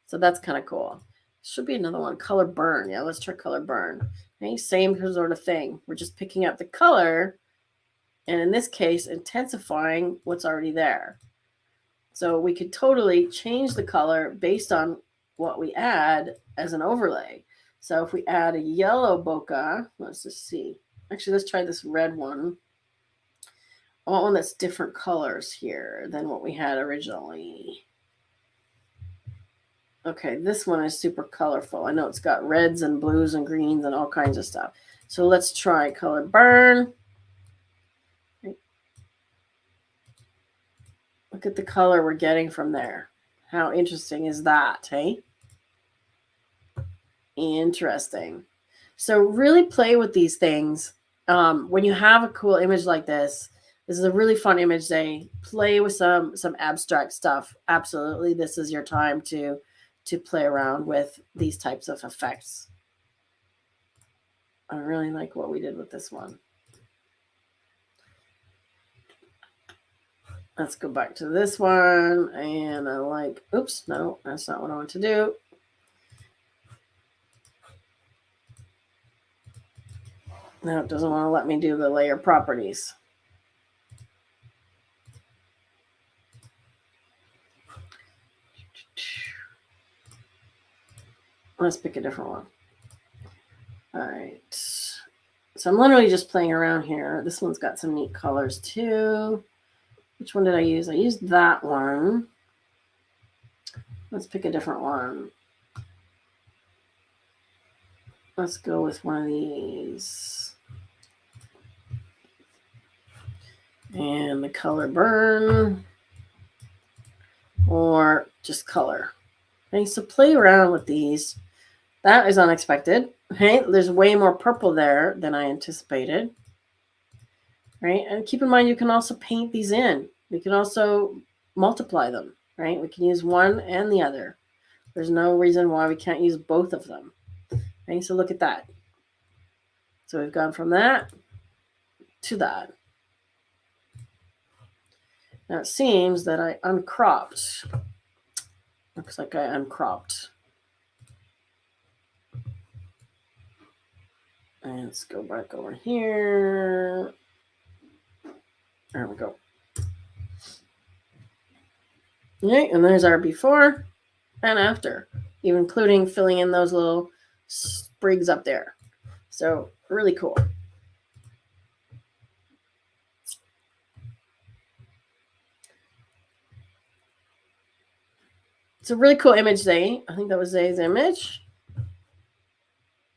So that's kind of cool. Should be another one, color burn. Yeah, let's try color burn. Okay, same sort of thing. We're just picking up the color, and in this case, intensifying what's already there. So we could totally change the color based on what we add as an overlay. So if we add a yellow bokeh, let's just see. Actually, let's try this red one. I want one that's different colors here than what we had originally. Okay, this one is super colorful. I know it's got reds and blues and greens and all kinds of stuff. So let's try color burn. Look at the color we're getting from there. How interesting is that, hey? Interesting. So really play with these things. When you have a cool image like this is a really fun image day. Play with some abstract stuff. Absolutely, this is your time to play around with these types of effects. I really like what we did with this one. Let's go back to this one, and I like, oops, no, that's not what I want to do. No, it doesn't want to let me do the layer properties. Let's pick a different one. All right. So I'm literally just playing around here. This one's got some neat colors too. Which one did I use? I used that one. Let's pick a different one. Let's go with one of these. And the color burn. Or just color. Okay, so play around with these. That is unexpected. Okay, there's way more purple there than I anticipated. Right, and keep in mind you can also paint these in. We can also multiply them. Right, we can use one and the other. There's no reason why we can't use both of them. Okay, so look at that. So we've gone from that to that. Now it seems that I uncropped. Looks like I uncropped. And let's go back over here. There we go. Okay, and there's our before and after, even including filling in those little sprigs up there. So really cool. It's a really cool image, Zay. I think that was Zay's image.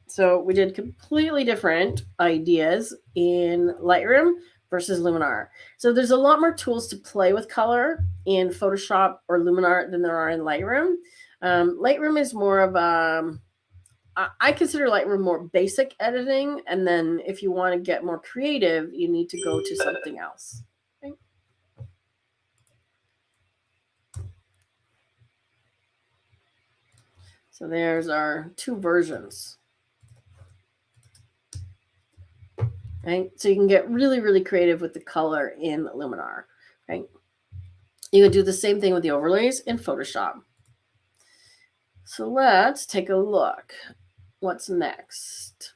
So we did completely different ideas in Lightroom versus Luminar. So there's a lot more tools to play with color in Photoshop or Luminar than there are in Lightroom. Lightroom is more of I consider Lightroom more basic editing. And then if you want to get more creative, you need to go to something else. Okay. So there's our two versions. Right? So you can get really, really creative with the color in Luminar. Right? You can do the same thing with the overlays in Photoshop. So let's take a look. What's next?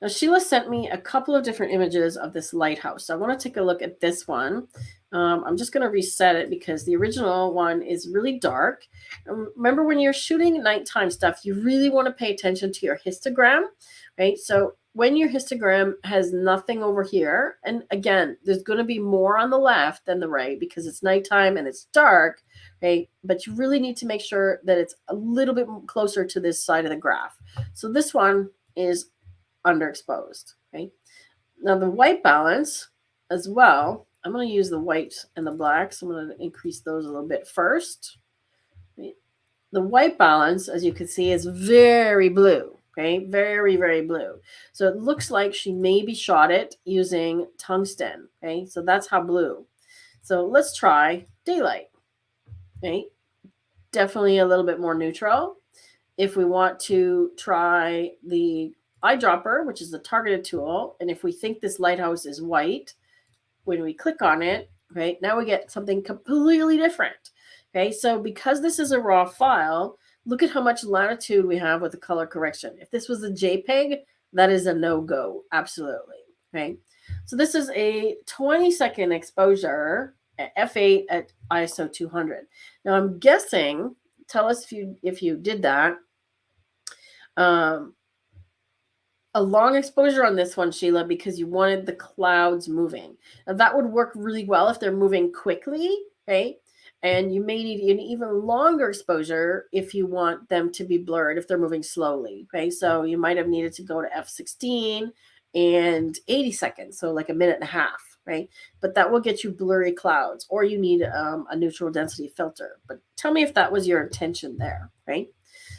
Now, Sheila sent me a couple of different images of this lighthouse. So I want to take a look at this one. I'm just going to reset it because the original one is really dark. Remember, when you're shooting nighttime stuff, you really want to pay attention to your histogram, right? So when your histogram has nothing over here, and again, there's going to be more on the left than the right because it's nighttime and it's dark, right? But you really need to make sure that it's a little bit closer to this side of the graph. So this one is underexposed. Okay. Now the white balance as well, I'm going to use the white and the black. So I'm going to increase those a little bit first. Okay. The white balance, as you can see, is very blue. Okay. Very, very blue. So it looks like she maybe shot it using tungsten. Okay. So that's how blue. So let's try daylight. Okay. Definitely a little bit more neutral. If we want to try the eyedropper, which is the targeted tool, and if we think this lighthouse is white, when we click on it, right, now we get something completely different. Okay, so because this is a raw file, look at how much latitude we have with the color correction. If this was a JPEG, that is a no-go, absolutely. Okay, so this is a 20-second exposure at f8 at ISO 200. Now I'm guessing, tell us if you did that. A long exposure on this one, Sheila, because you wanted the clouds moving. Now that would work really well if they're moving quickly, right? And you may need an even longer exposure if you want them to be blurred if they're moving slowly, okay? So you might have needed to go to f16 and 80 seconds, so like a minute and a half, right? But that will get you blurry clouds, or you need a neutral density filter. But tell me if that was your intention there, right?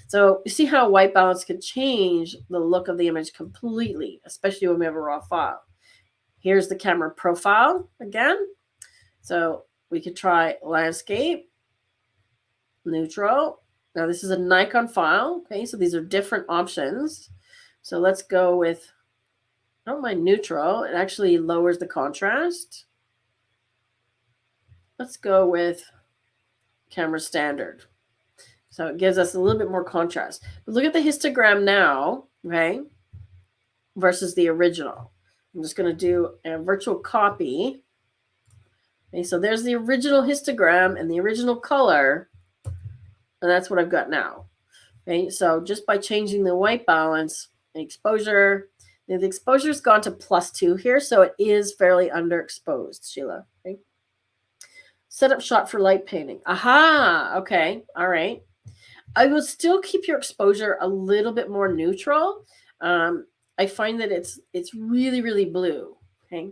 So you see how white balance can change the look of the image completely, especially when we have a raw file. Here's the camera profile again. So we could try landscape, neutral. Now this is a Nikon file. Okay, so these are different options. So let's go with, I don't mind neutral. It actually lowers the contrast. Let's go with camera standard. So it gives us a little bit more contrast. But look at the histogram now, okay, versus the original. I'm just going to do a virtual copy. Okay, so there's the original histogram and the original color, and that's what I've got now. Okay, so just by changing the white balance and exposure, the exposure's gone to +2 here, so it is fairly underexposed, Sheila. Okay. Setup shot for light painting. Aha, okay, all right. I will still keep your exposure a little bit more neutral. I find that it's really, really blue. Okay,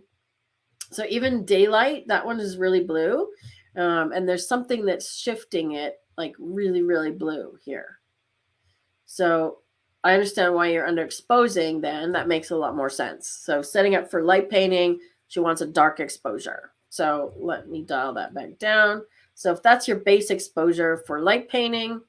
so even daylight, that one is really blue, and there's something that's shifting it like really, really blue here. So I understand why you're underexposing. Then that makes a lot more sense. So setting up for light painting, she wants a dark exposure. So let me dial that back down. So if that's your base exposure for light painting,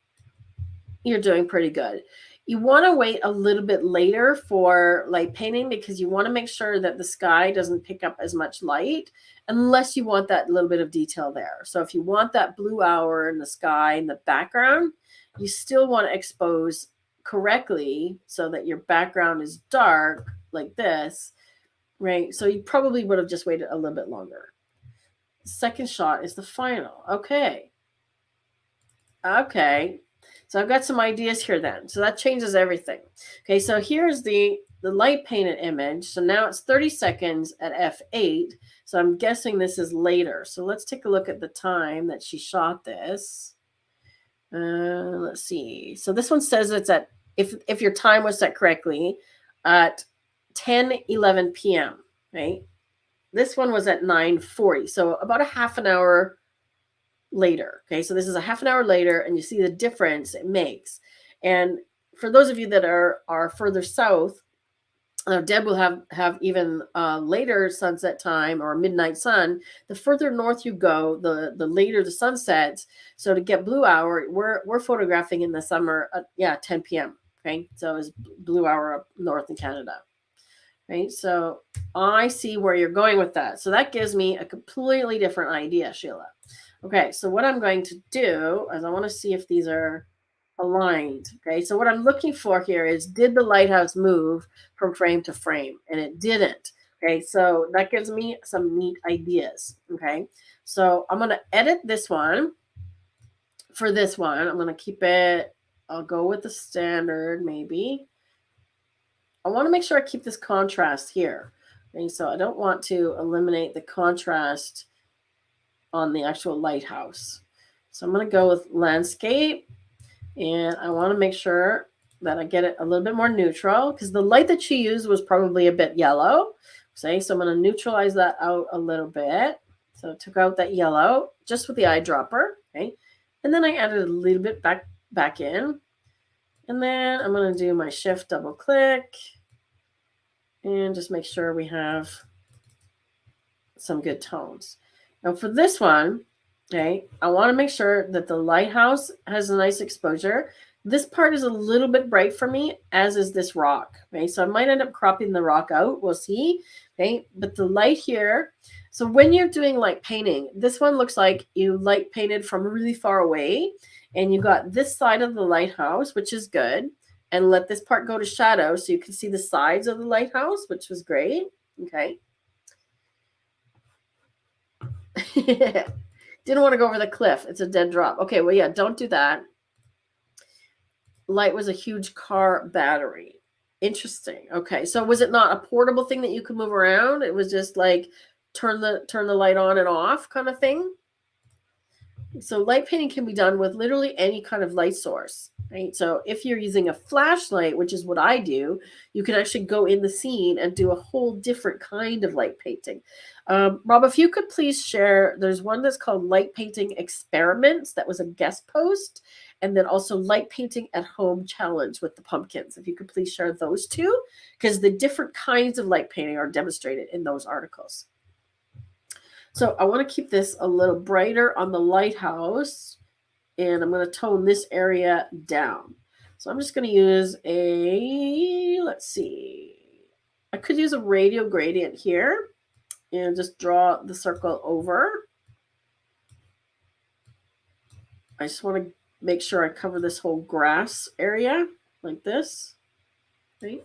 you're doing pretty good. You want to wait a little bit later for light painting because you want to make sure that the sky doesn't pick up as much light unless you want that little bit of detail there. So if you want that blue hour in the sky in the background, you still want to expose correctly so that your background is dark like this, right? So you probably would have just waited a little bit longer. Second shot is the final. Okay. Okay. So I've got some ideas here then. So that changes everything. Okay, so here's the light painted image. So now it's 30 seconds at f8. So I'm guessing this is later. So let's take a look at the time that she shot this. Let's see. So this one says it's at, if your time was set correctly, at 10:11 p.m. Right? This one was at 9:40. So about a half an hour later. Okay, so this is a half an hour later, and you see the difference it makes. And for those of you that are further south, Deb will have even later sunset time or midnight sun. The further north you go, the later the sun sets. So to get blue hour, we're photographing in the summer at 10 p.m. Okay, so it's blue hour up north in Canada. Right, so I see where you're going with that. So that gives me a completely different idea, Sheila. Okay, so what I'm going to do is I want to see if these are aligned. Okay, so what I'm looking for here is, did the lighthouse move from frame to frame? And it didn't. Okay, so that gives me some neat ideas. Okay, so I'm going to edit this one. For this one, I'm going to keep it, I'll go with the standard maybe. I want to make sure I keep this contrast here. Okay, so I don't want to eliminate the contrast on the actual lighthouse. So I'm going to go with landscape, and I want to make sure that I get it a little bit more neutral because the light that she used was probably a bit yellow. Okay, so I'm going to neutralize that out a little bit. So I took out that yellow just with the eyedropper. Okay, and then I added a little bit back in, and then I'm going to do my shift double click and just make sure we have some good tones. Now for this one, okay, I want to make sure that the lighthouse has a nice exposure. This part is a little bit bright for me, as is this rock. Okay, so I might end up cropping the rock out. We'll see. Okay, but the light here. So when you're doing light painting, this one looks like you light painted from really far away, and you got this side of the lighthouse, which is good, and let this part go to shadow so you can see the sides of the lighthouse, which was great. Okay. Didn't want to go over the cliff. It's a dead drop. Okay, well, yeah, don't do that. Light was a huge car battery. Interesting. Okay, so was it not a portable thing that you could move around? It was just like turn the light on and off kind of thing. So light painting can be done with literally any kind of light source, right? So if you're using a flashlight, which is what I do, you can actually go in the scene and do a whole different kind of light painting. Rob, if you could please share, there's one that's called Light Painting Experiments. That was a guest post. And then also Light Painting at Home Challenge with the pumpkins. If you could please share those two, because the different kinds of light painting are demonstrated in those articles. So I want to keep this a little brighter on the lighthouse, and I'm going to tone this area down. So I'm just going to use let's see, I could use a radial gradient here and just draw the circle over. I just want to make sure I cover this whole grass area like this, right?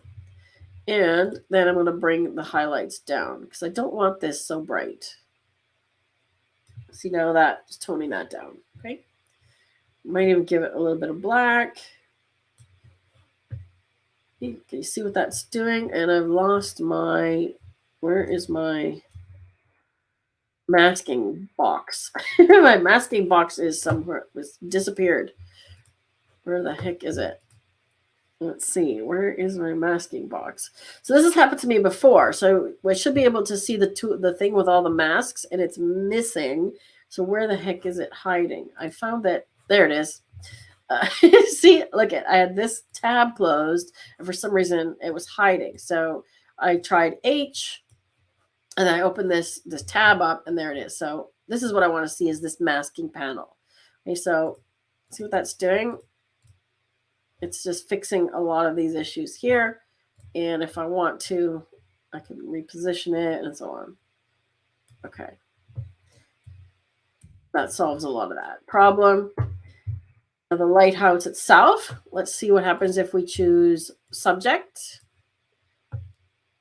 And then I'm going to bring the highlights down because I don't want this so bright. See now that, just toning that down, okay? Might even give it a little bit of black. Can you see what that's doing? And I've lost my, where is my masking box? My masking box is somewhere, it's disappeared. Where the heck is it? Let's see, where is my masking box? So this has happened to me before. So I should be able to see the thing with all the masks, and it's missing. So where the heck is it hiding? I found that, there it is. See, look at, I had this tab closed, and for some reason it was hiding. So I tried H, and I opened this tab up, and there it is. So this is what I want to see, is this masking panel. Okay, so see what that's doing? It's just fixing a lot of these issues here. And if I want to, I can reposition it and so on. Okay. That solves a lot of that problem. Now the lighthouse itself, let's see what happens if we choose subject.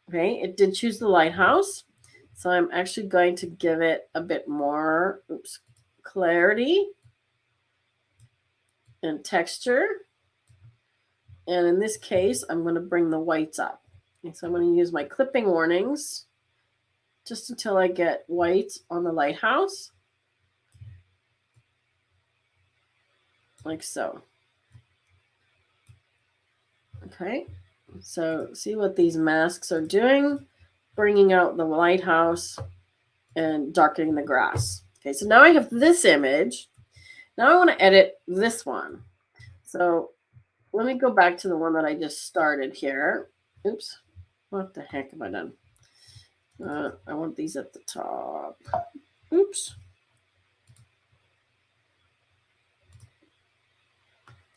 Okay, it did choose the lighthouse. So I'm actually going to give it a bit more clarity and texture. And in this case, I'm going to bring the whites up. Okay, so I'm going to use my clipping warnings just until I get white on the lighthouse. Like so. Okay, so see what these masks are doing, bringing out the lighthouse and darkening the grass. Okay, so now I have this image. Now I want to edit this one. So let me go back to the one that I just started here. Oops, what the heck have I done? I want these at the top. Oops.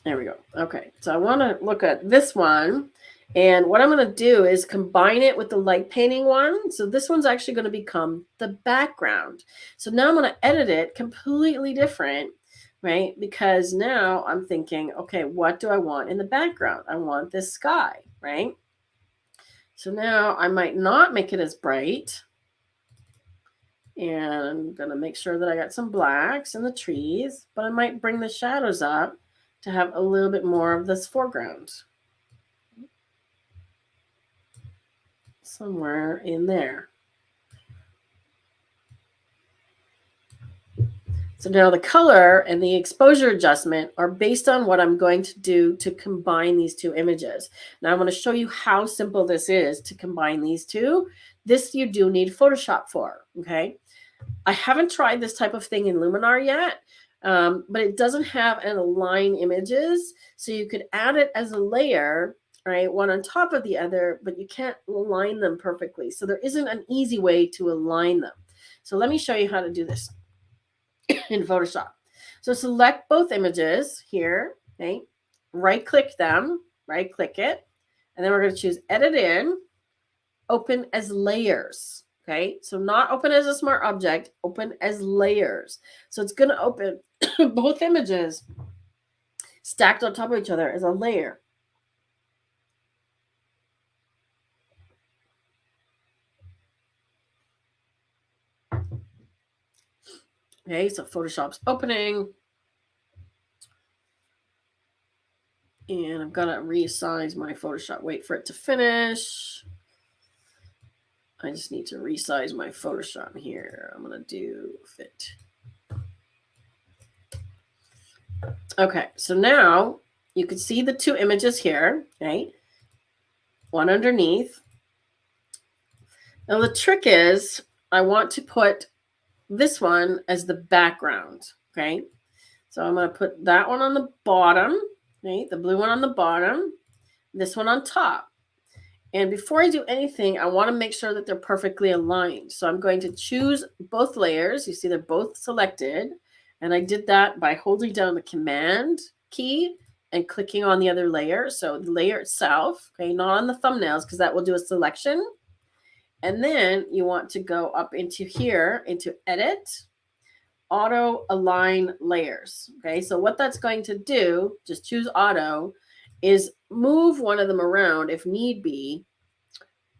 There we go. Okay, so I want to look at this one. And what I'm going to do is combine it with the light painting one. So this one's actually going to become the background. So now I'm going to edit it completely different, right? Because now I'm thinking, okay, what do I want in the background? I want this sky, right? So now I might not make it as bright. And I'm going to make sure that I got some blacks in the trees, but I might bring the shadows up to have a little bit more of this foreground. Somewhere in there. So now the color and the exposure adjustment are based on what I'm going to do to combine these two images. Now I'm going to show you how simple this is to combine these two. This you do need Photoshop for, okay? I haven't tried this type of thing in Luminar yet, but it doesn't have an align images. So you could add it as a layer, right? One on top of the other, but you can't align them perfectly. So there isn't an easy way to align them. So let me show you how to do this in Photoshop. So select both images here, okay? Right click them, right click it. And then we're going to choose edit in, open as layers. Okay, so not open as a smart object, open as layers. So it's going to open both images stacked on top of each other as a layer. Okay, so Photoshop's opening. And I'm going to resize my Photoshop. Wait for it to finish. I just need to resize my Photoshop here. I'm going to do fit. Okay, so now you can see the two images here, okay? One underneath. Now the trick is I want to put this one as the background, okay? So I'm going to put that one on the bottom, okay? The blue one on the bottom, this one on top. And before I do anything, I want to make sure that they're perfectly aligned. So I'm going to choose both layers. You see they're both selected. And I did that by holding down the Command key and clicking on the other layer. So the layer itself, okay, not on the thumbnails because that will do a selection. And then you want to go up into here, into Edit, Auto Align Layers. Okay, so what that's going to do, just choose Auto, is move one of them around if need be.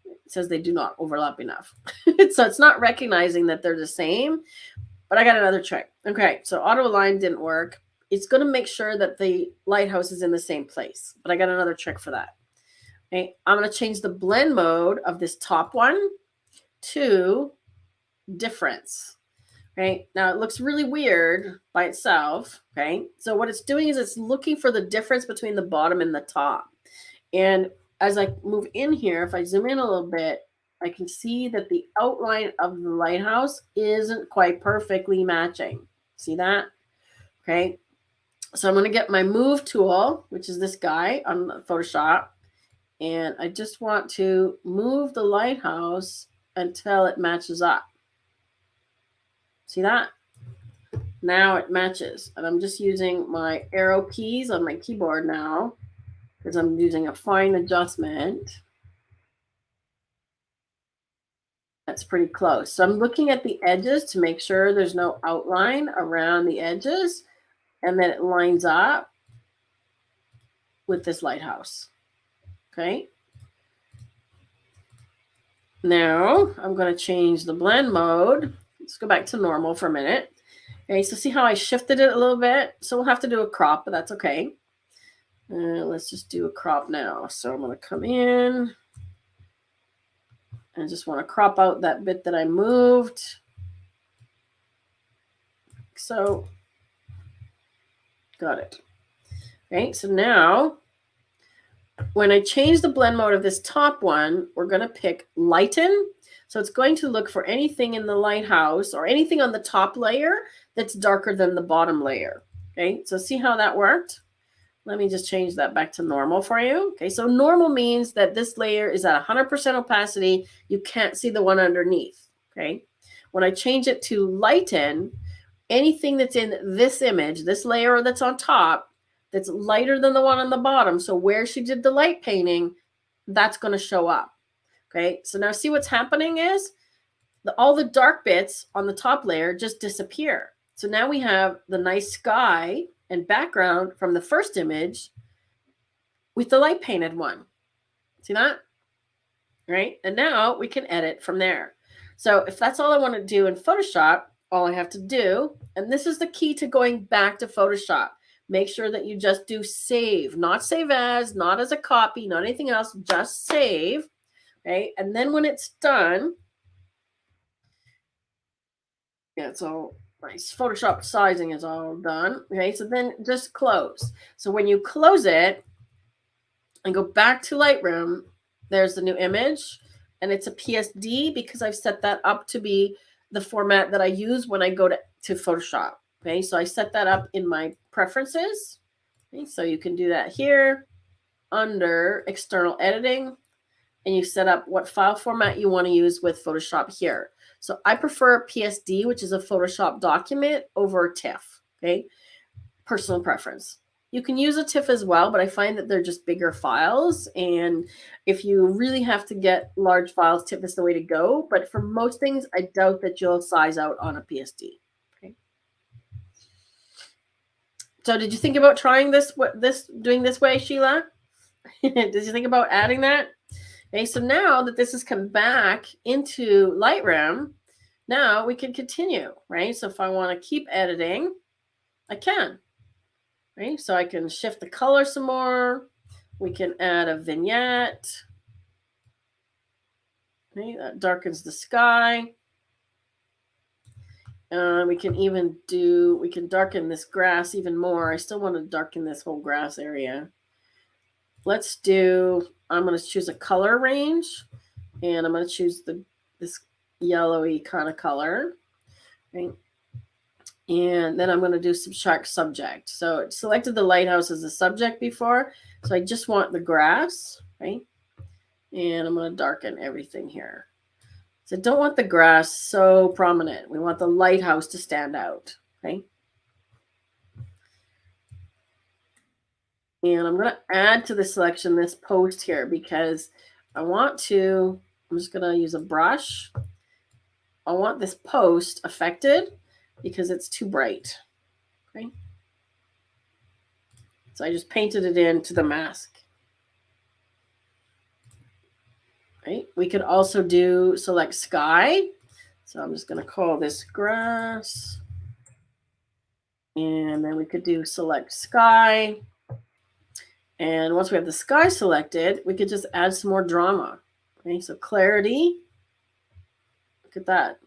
It says they do not overlap enough. So it's not recognizing that they're the same, but I got another trick. Okay, so auto align didn't work. It's going to make sure that the lighthouse is in the same place, but I got another trick for that. Okay, I'm going to change the blend mode of this top one to difference. Okay, now it looks really weird by itself. Okay, so what it's doing is it's looking for the difference between the bottom and the top. And as I move in here, if I zoom in a little bit, I can see that the outline of the lighthouse isn't quite perfectly matching. See that? Okay, so I'm going to get my move tool, which is this guy on Photoshop, and I just want to move the lighthouse until it matches up. See that? Now it matches. And I'm just using my arrow keys on my keyboard now because I'm using a fine adjustment. That's pretty close. So I'm looking at the edges to make sure there's no outline around the edges, and then it lines up with this lighthouse. Okay. Now I'm going to change the blend mode. Let's go back to normal for a minute. Okay, so see how I shifted it a little bit? So we'll have to do a crop, but that's okay. Let's just do a crop now. So I'm going to come in. I just want to crop out that bit that I moved. So, got it. Okay, so now when I change the blend mode of this top one, we're going to pick lighten. So it's going to look for anything in the lighthouse or anything on the top layer that's darker than the bottom layer. Okay, so see how that worked? Let me just change that back to normal for you. Okay, so normal means that this layer is at 100% opacity. You can't see the one underneath. Okay, when I change it to lighten, anything that's in this image, this layer that's on top, that's lighter than the one on the bottom, so where she did the light painting, that's going to show up. Okay, so now see what's happening is all the dark bits on the top layer just disappear. So now we have the nice sky and background from the first image with the light painted one. See that? Right? And now we can edit from there. So if that's all I want to do in Photoshop, all I have to do, and this is the key to going back to Photoshop, make sure that you just do save, not save as, not as a copy, not anything else, just save. Okay? And then when it's done, yeah, it's all nice. Photoshop sizing is all done. Okay, so then just close. So when you close it and go back to Lightroom, there's the new image, and it's a PSD because I've set that up to be the format that I use when I go to Photoshop. Okay, so I set that up in my preferences. Okay, so you can do that here under external editing, and you set up what file format you want to use with Photoshop here. So I prefer PSD, which is a Photoshop document, over TIFF. Okay, personal preference. You can use a TIFF as well, but I find that they're just bigger files. And if you really have to get large files, TIFF is the way to go. But for most things, I doubt that you'll size out on a PSD. Okay. So did you think about trying doing this way, Sheila? Did you think about adding that? Okay, so now that this has come back into Lightroom, now we can continue, right? So if I want to keep editing, I can, right? So I can shift the color some more. We can add a vignette. Okay, that darkens the sky. We can darken this grass even more. I still want to darken this whole grass area. I'm going to choose a color range, and I'm going to choose this yellowy kind of color. Right? And then I'm going to do subtract subject. So it selected the lighthouse as a subject before. So I just want the grass, right? And I'm going to darken everything here. So I don't want the grass so prominent. We want the lighthouse to stand out, okay? And I'm going to add to the selection this post here because I'm just going to use a brush. I want this post affected because it's too bright, okay? So I just painted it into the mask. Right? We could also select sky. So I'm just going to call this grass. And then we could do select sky. And once we have the sky selected, we could just add some more drama. Okay, so clarity. Look at that.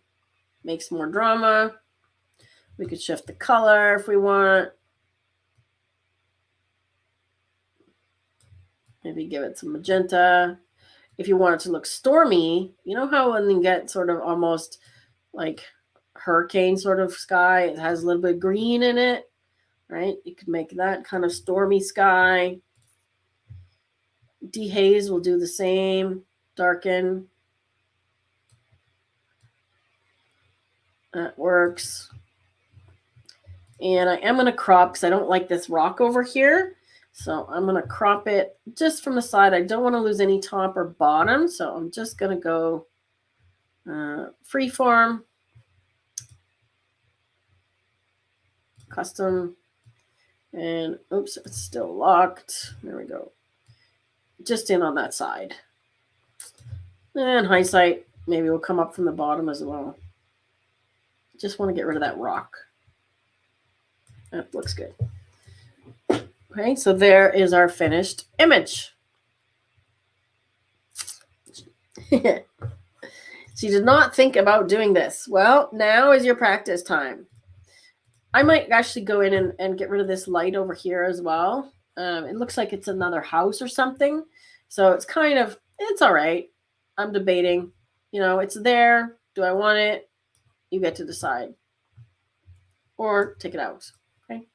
Makes more drama. We could shift the color if we want. Maybe give it some magenta. If you want it to look stormy, you know how when you get sort of almost like hurricane sort of sky, it has a little bit of green in it, right? You could make that kind of stormy sky. Dehaze will do the same. Darken. That works. And I am going to crop because I don't like this rock over here. So I'm going to crop it just from the side. I don't want to lose any top or bottom. So I'm just going to go freeform, custom, and oops, it's still locked. There we go. Just in on that side. And hindsight, maybe will come up from the bottom as well. Just want to get rid of that rock. That looks good. Okay, so there is our finished image. She did not think about doing this. Well, now is your practice time. I might actually go in and get rid of this light over here as well. It looks like it's another house or something. So it's kind of, it's all right. I'm debating. You know, it's there. Do I want it? You get to decide. Or take it out. Okay.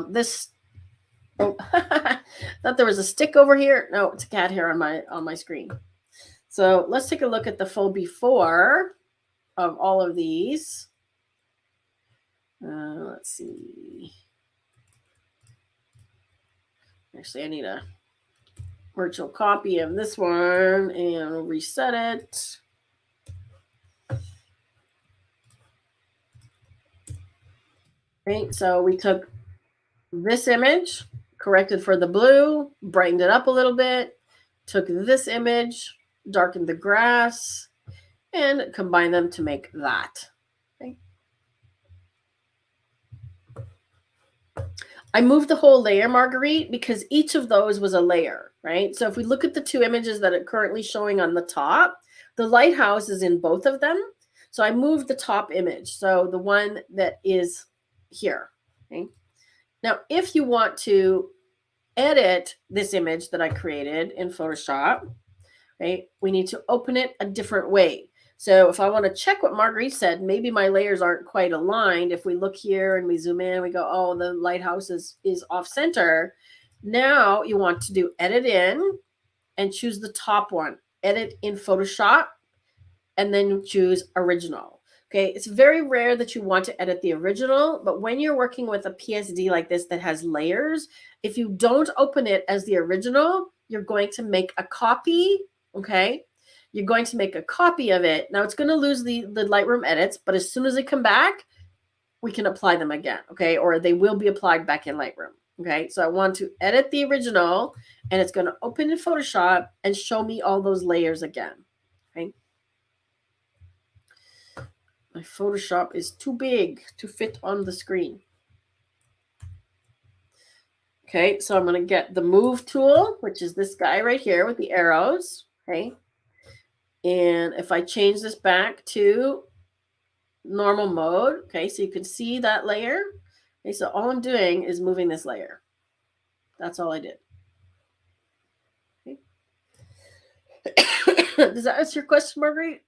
This, oh, thought there was a stick over here. No, it's a cat hair on my screen. So let's take a look at the full before of all of these. Let's see. Actually, I need a virtual copy of this one and we'll reset it. Okay, so we took this image, corrected for the blue, brightened it up a little bit, took this image, darkened the grass, and combined them to make that. Okay. I moved the whole layer, Marguerite, because each of those was a layer, right? So if we look at the two images that are currently showing on the top, the lighthouse is in both of them. So I moved the top image. So the one that is here. Okay. Now, if you want to edit this image that I created in Photoshop, right, we need to open it a different way. So if I want to check what Marguerite said, maybe my layers aren't quite aligned. If we look here and we zoom in, we go, oh, the lighthouse is off center. Now you want to do edit in and choose the top one, edit in Photoshop, and then choose original. Okay, it's very rare that you want to edit the original, but when you're working with a PSD like this that has layers, if you don't open it as the original, you're going to make a copy, okay? You're going to make a copy of it. Now it's going to lose the Lightroom edits, but as soon as they come back, we can apply them again, okay? Or they will be applied back in Lightroom, okay? So I want to edit the original, and it's going to open in Photoshop and show me all those layers again, okay? My Photoshop is too big to fit on the screen. Okay, so I'm going to get the move tool, which is this guy right here with the arrows. Okay. And if I change this back to normal mode, okay, so you can see that layer. Okay, so all I'm doing is moving this layer. That's all I did. Okay. Does that answer your question, Marguerite?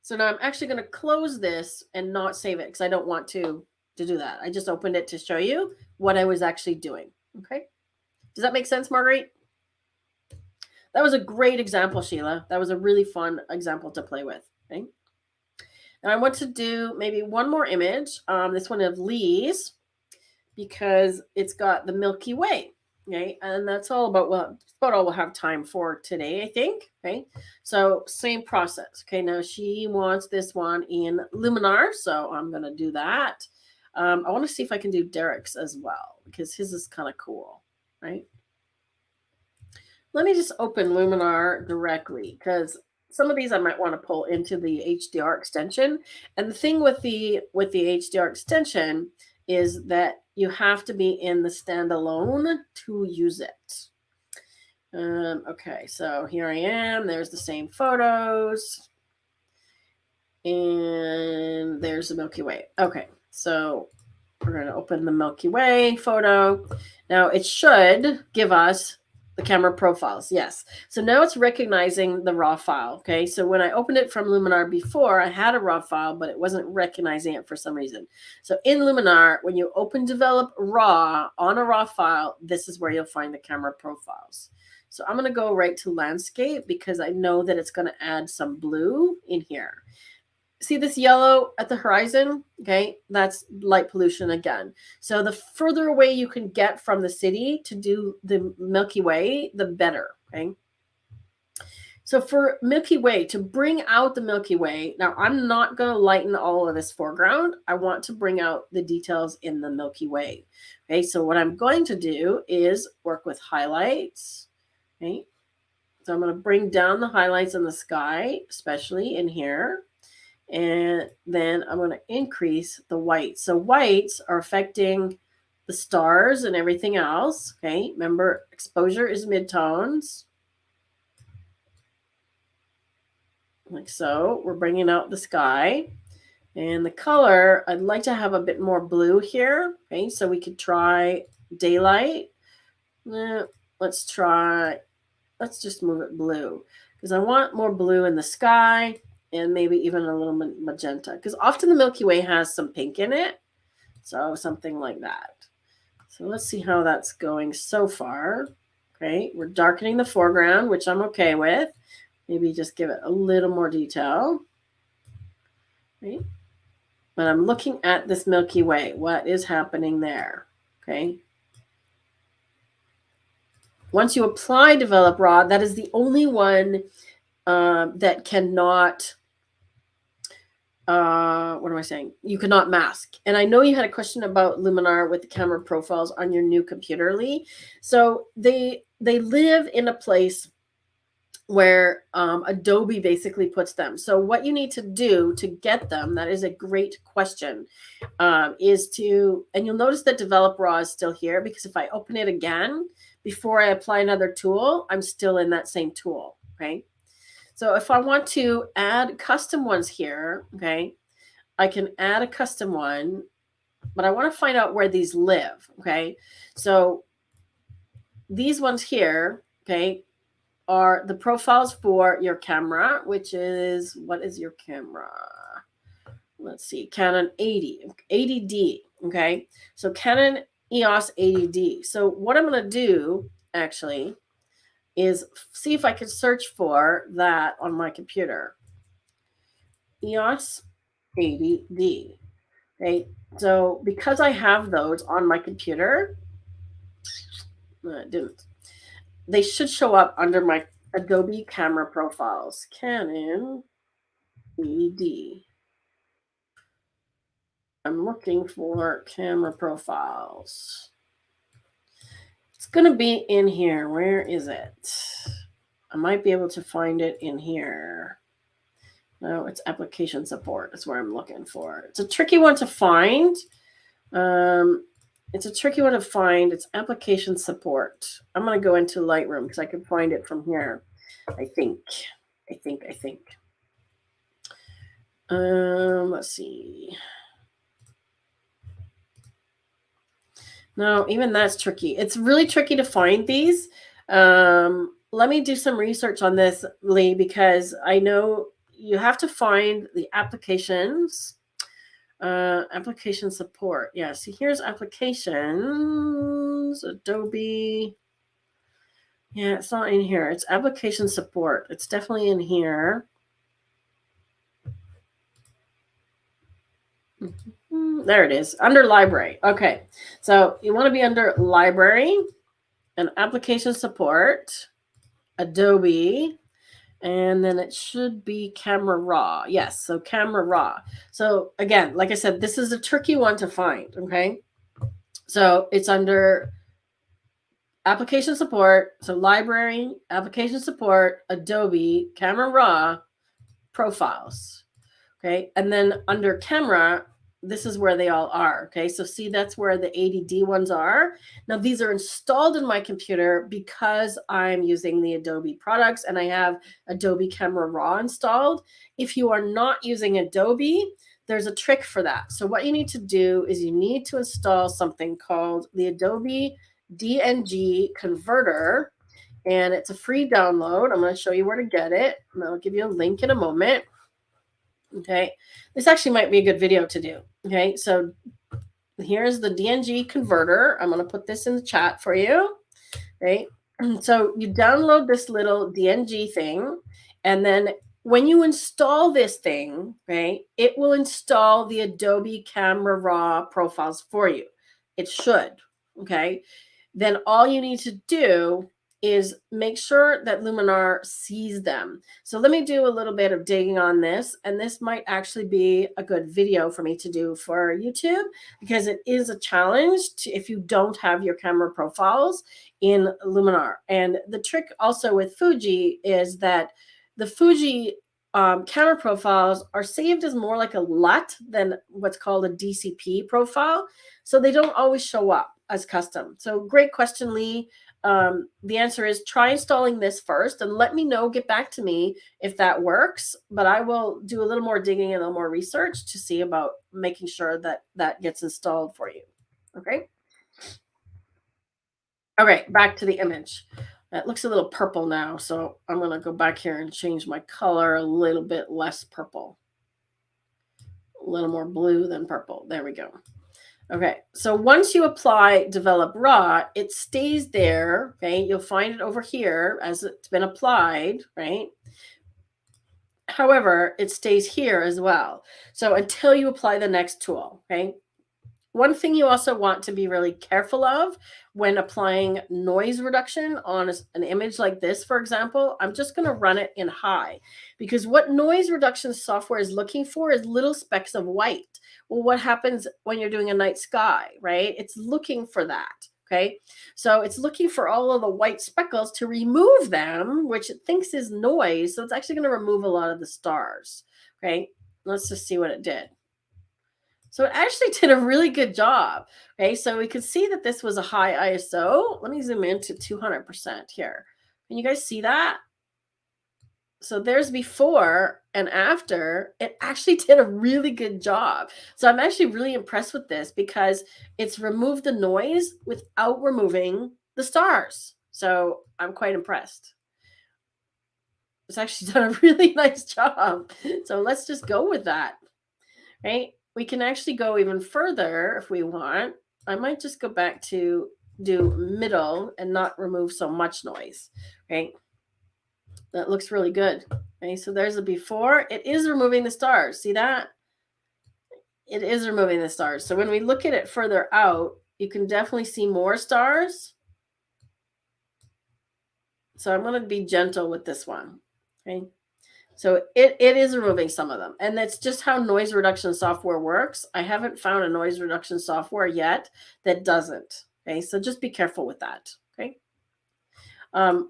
So now I'm actually going to close this and not save it because I don't want to do that. I just opened it to show you what I was actually doing. Okay. Does that make sense, Marguerite? That was a great example, Sheila. That was a really fun example to play with. Okay. And I want to do maybe one more image. This one of Lee's because it's got the Milky Way. Okay, and that's all about about all we'll have time for today, I think. Okay, so same process. Okay, now she wants this one in Luminar, so I'm gonna do that. I want to see if I can do Derek's as well because his is kind of cool, right? Let me just open Luminar directly because some of these I might want to pull into the HDR extension. And the thing with the HDR extension is that you have to be in the standalone to use it. Okay, so here I am. There's the same photos. And there's the Milky Way. Okay, so we're going to open the Milky Way photo. Now it should give us the camera profiles. Yes. So now it's recognizing the raw file. Okay. So when I opened it from Luminar before, I had a raw file, but it wasn't recognizing it for some reason. So in Luminar, when you open develop raw on a raw file, this is where you'll find the camera profiles. So I'm going to go right to landscape because I know that it's going to add some blue in here. see this yellow at the horizon? Okay, that's light pollution again. So the further away you can get from the city to do the Milky Way, the better. Okay. So for Milky Way, to bring out the Milky Way, now I'm not going to lighten all of this foreground. I want to bring out the details in the Milky Way. Okay, so what I'm going to do is work with highlights. Okay, so I'm going to bring down the highlights in the sky, especially in here. And then I'm going to increase the whites. So whites are affecting the stars and everything else. Okay, remember exposure is midtones. Like so. We're bringing out the sky. And the color, I'd like to have a bit more blue here. Okay, so we could try daylight. Let's just move it blue because I want more blue in the sky and maybe even a little magenta because often the Milky Way has some pink in it. So something like that. So let's see how that's going so far. Okay, we're darkening the foreground, which I'm okay with. Maybe just give it a little more detail. Right? But I'm looking at this Milky Way. What is happening there? Okay. Once you apply Develop Raw, that is the only one that cannot, what am I saying? You cannot mask. And I know you had a question about Luminar with the camera profiles on your new computer, Lee. So they live in a place where Adobe basically puts them. So what you need to do to get them, that is a great question, is to, and you'll notice that Develop Raw is still here because if I open it again, before I apply another tool, I'm still in that same tool, okay? So if I want to add custom ones here, okay, I can add a custom one, but I want to find out where these live, okay? So these ones here, okay, are the profiles for your camera, which is, what is your camera? Let's see, Canon 80D, okay? So Canon EOS 80D. So what I'm going to do, actually, is see if I can search for that on my computer. EOS 80D, okay? So because I have those on my computer, I didn't. They should show up under my Adobe camera profiles. Canon ED. I'm looking for camera profiles. It's going to be in here. Where is it? I might be able to find it in here. No, it's application support. That's where I'm looking for. It's a tricky one to find. It's a tricky one to find. It's application support. I'm going to go into Lightroom because I can find it from here. I think. Let's see. No, even that's tricky. It's really tricky to find these. Let me do some research on this, Lee, because I know you have to find the applications. Application support. Yeah, see, here's applications, Adobe. Yeah, it's not in here. It's application support. It's definitely in here. There it is, under library. Okay, so you want to be under library and application support, Adobe, and then it should be Camera Raw. Yes, so Camera Raw. So again, like I said, this is a tricky one to find, okay? So it's under application support, so library, application support, Adobe, Camera Raw, profiles, okay? And then under camera, this is where they all are, okay? So see, that's where the 80D ones are. Now, these are installed in my computer because I'm using the Adobe products and I have Adobe Camera Raw installed. If you are not using Adobe, there's a trick for that. So what you need to do is you need to install something called the Adobe DNG Converter, and it's a free download. I'm going to show you where to get it, and I'll give you a link in a moment. Okay, this actually might be a good video to do. Okay, so here's the DNG converter. I'm going to put this in the chat for you. Okay, so you download this little DNG thing, and then When you install this thing, right, it will install the Adobe Camera Raw profiles for you. It should, okay? Then all you need to do is make sure that Luminar sees them. So let me do a little bit of digging on this, and this might actually be a good video for me to do for YouTube, because it is a challenge if you don't have your camera profiles in Luminar. And the trick also with Fuji is that the Fuji camera profiles are saved as more like a LUT than what's called a DCP profile. So they don't always show up as custom. So great question, Lee. The answer is try installing this first and let me know, get back to me if that works. But I will do a little more digging and a little more research to see about making sure that that gets installed for you. Okay. All right, back to the image. It looks a little purple now, so I'm going to go back here and change my color a little bit less purple. A little more blue than purple. There we go. Okay, so once you apply Develop Raw, it stays there, okay? You'll find it over here as it's been applied, right? However, it stays here as well. So until you apply the next tool, okay? One thing you also want to be really careful of when applying noise reduction on an image like this, for example, I'm just going to run it in high, because what noise reduction software is looking for is little specks of white. Well, what happens when you're doing a night sky, right? It's looking for that. Okay, so it's looking for all of the white speckles to remove them, which it thinks is noise. So it's actually going to remove a lot of the stars. Okay, let's just see what it did. So it actually did a really good job. Okay, so we could see that this was a high ISO. Let me zoom in to 200% here. Can you guys see that? So there's before and after. It actually did a really good job. So I'm actually really impressed with this because it's removed the noise without removing the stars. So I'm quite impressed. It's actually done a really nice job. So let's just go with that, right? We can actually go even further if we want. I might just go back to do middle and not remove so much noise, right? That looks really good. Okay, so there's a before. It is removing the stars. See that? It is removing the stars. So when we look at it further out, you can definitely see more stars. So I'm going to be gentle with this one. Okay. So it is removing some of them. And that's just how noise reduction software works. I haven't found a noise reduction software yet that doesn't. Okay, so just be careful with that. Okay.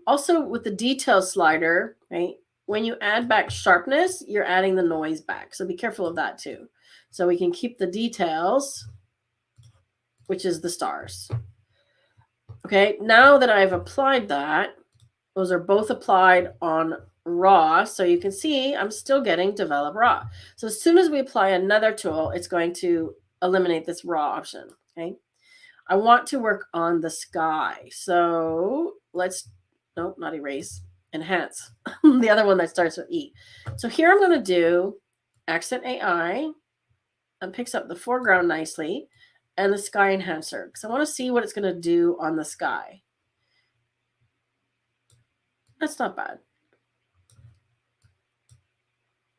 Also with the detail slider, right? When you add back sharpness, you're adding the noise back. So be careful of that too. So we can keep the details, which is the stars. Okay, now that I've applied that, those are both applied on raw. So you can see I'm still getting develop raw. So as soon as we apply another tool, it's going to eliminate this raw option. Okay. I want to work on the sky. So let's, nope, not erase, enhance. The other one that starts with E. So here I'm going to do Accent AI and picks up the foreground nicely and the sky enhancer because I want to see what it's going to do on the sky. That's not bad.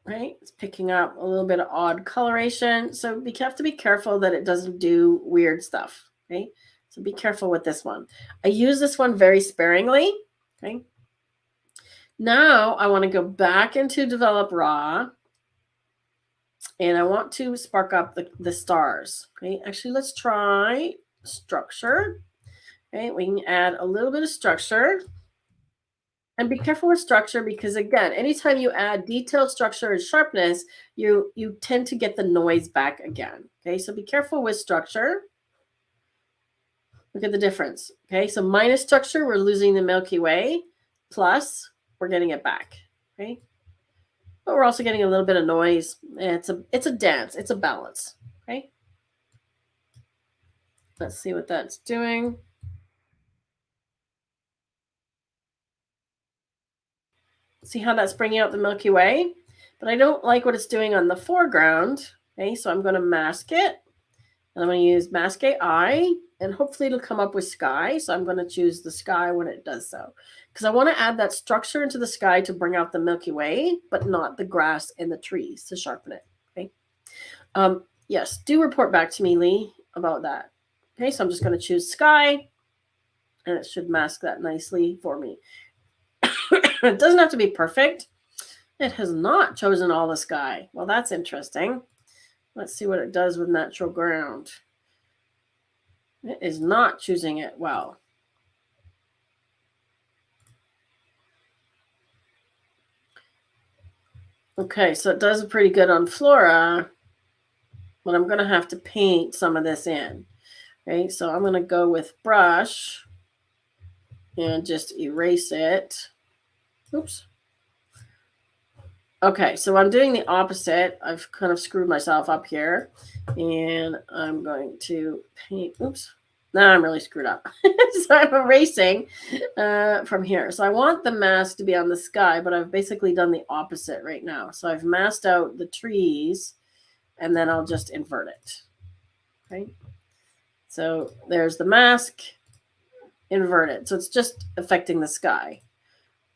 Right? It's picking up a little bit of odd coloration. So we have to be careful that it doesn't do weird stuff. Okay? So be careful with this one. I use this one very sparingly. Okay? Now I want to go back into Develop Raw. And I want to spark up the stars. Okay? Actually, let's try structure. Okay? We can add a little bit of structure. And be careful with structure because, again, anytime you add detail, structure, and sharpness, you tend to get the noise back again. Okay, so be careful with structure. Look at the difference. Okay, so minus structure, we're losing the Milky Way. Plus, we're getting it back. Okay, but we're also getting a little bit of noise. It's a dance. It's a balance. Okay, let's see what that's doing. See how that's bringing out the Milky Way? But I don't like what it's doing on the foreground. Okay, so I'm going to mask it. And I'm going to use Mask AI. and hopefully it'll come up with sky. So I'm going to choose the sky when it does so, because I want to add that structure into the sky to bring out the Milky Way, but not the grass and the trees to sharpen it. Okay. Yes, do report back to me, Lee, about that. Okay, so I'm just going to choose sky, and it should mask that nicely for me. It doesn't have to be perfect. It has not chosen all the sky. Well, that's interesting. Let's see what it does with natural ground. It is not choosing it well. Okay, so it does pretty good on flora, but I'm going to have to paint some of this in. Okay, so I'm going to go with brush and just erase it. Oops. Okay, so I'm doing the opposite. I've kind of screwed myself up here, and I'm going to paint. Oops. Now I'm really screwed up. So I'm erasing from here. So I want the mask to be on the sky, but I've basically done the opposite right now. So I've masked out the trees, and then I'll just invert it. Okay. So there's the mask, invert it. So it's just affecting the sky.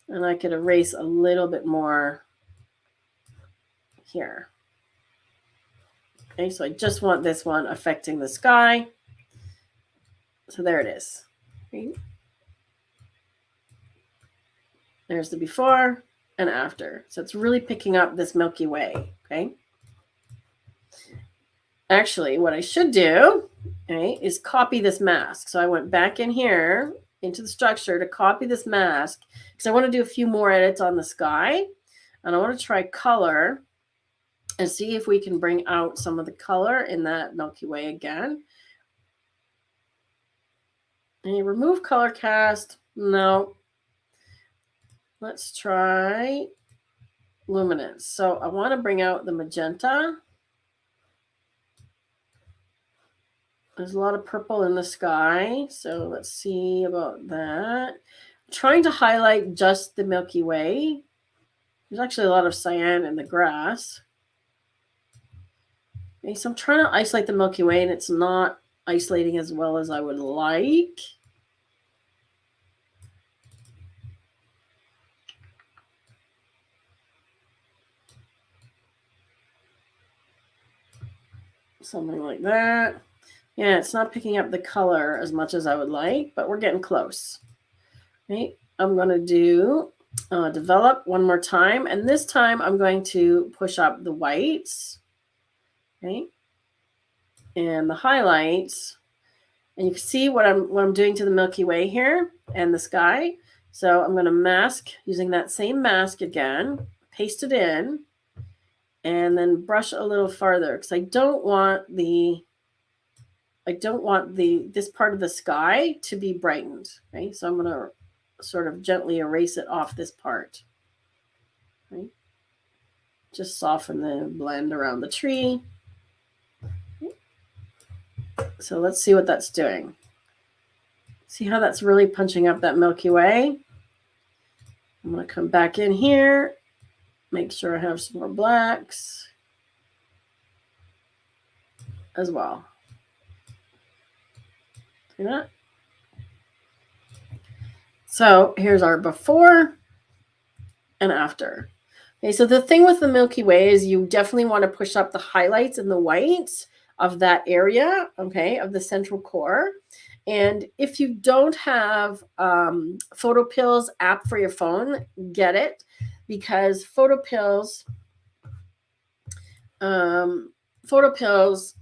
And I could erase a little bit more here. Okay, so I just want this one affecting the sky. So there it is. Okay. There's the before and after. So it's really picking up this Milky Way. Okay. Actually, what I should do, okay, is copy this mask. So I went back in here into the structure to copy this mask because I want to do a few more edits on the sky. And I want to try color and see if we can bring out some of the color in that Milky Way again. And you remove color cast. No. Let's try luminance. So I want to bring out the magenta. There's a lot of purple in the sky. So let's see about that. I'm trying to highlight just the Milky Way. There's actually a lot of cyan in the grass. Okay, so I'm trying to isolate the Milky Way, and it's not isolating as well as I would like. Something like that. Yeah, it's not picking up the color as much as I would like, but we're getting close. Okay, I'm going to do develop one more time, and this time I'm going to push up the whites, okay, and the highlights, and you can see what I'm doing to the Milky Way here and the sky. So I'm going to mask using that same mask again, paste it in, and then brush a little farther because I don't want this part of the sky to be brightened. Okay, so I'm going to sort of gently erase it off this part. Okay. Just soften the blend around the tree. Okay. So let's see what that's doing. See how that's really punching up that Milky Way? I'm going to come back in here, make sure I have some more blacks as well. See that? So here's our before and after. Okay, so the thing with the Milky Way is you definitely want to push up the highlights and the whites of that area, okay, of the central core. And if you don't have PhotoPills app for your phone, get it, because PhotoPills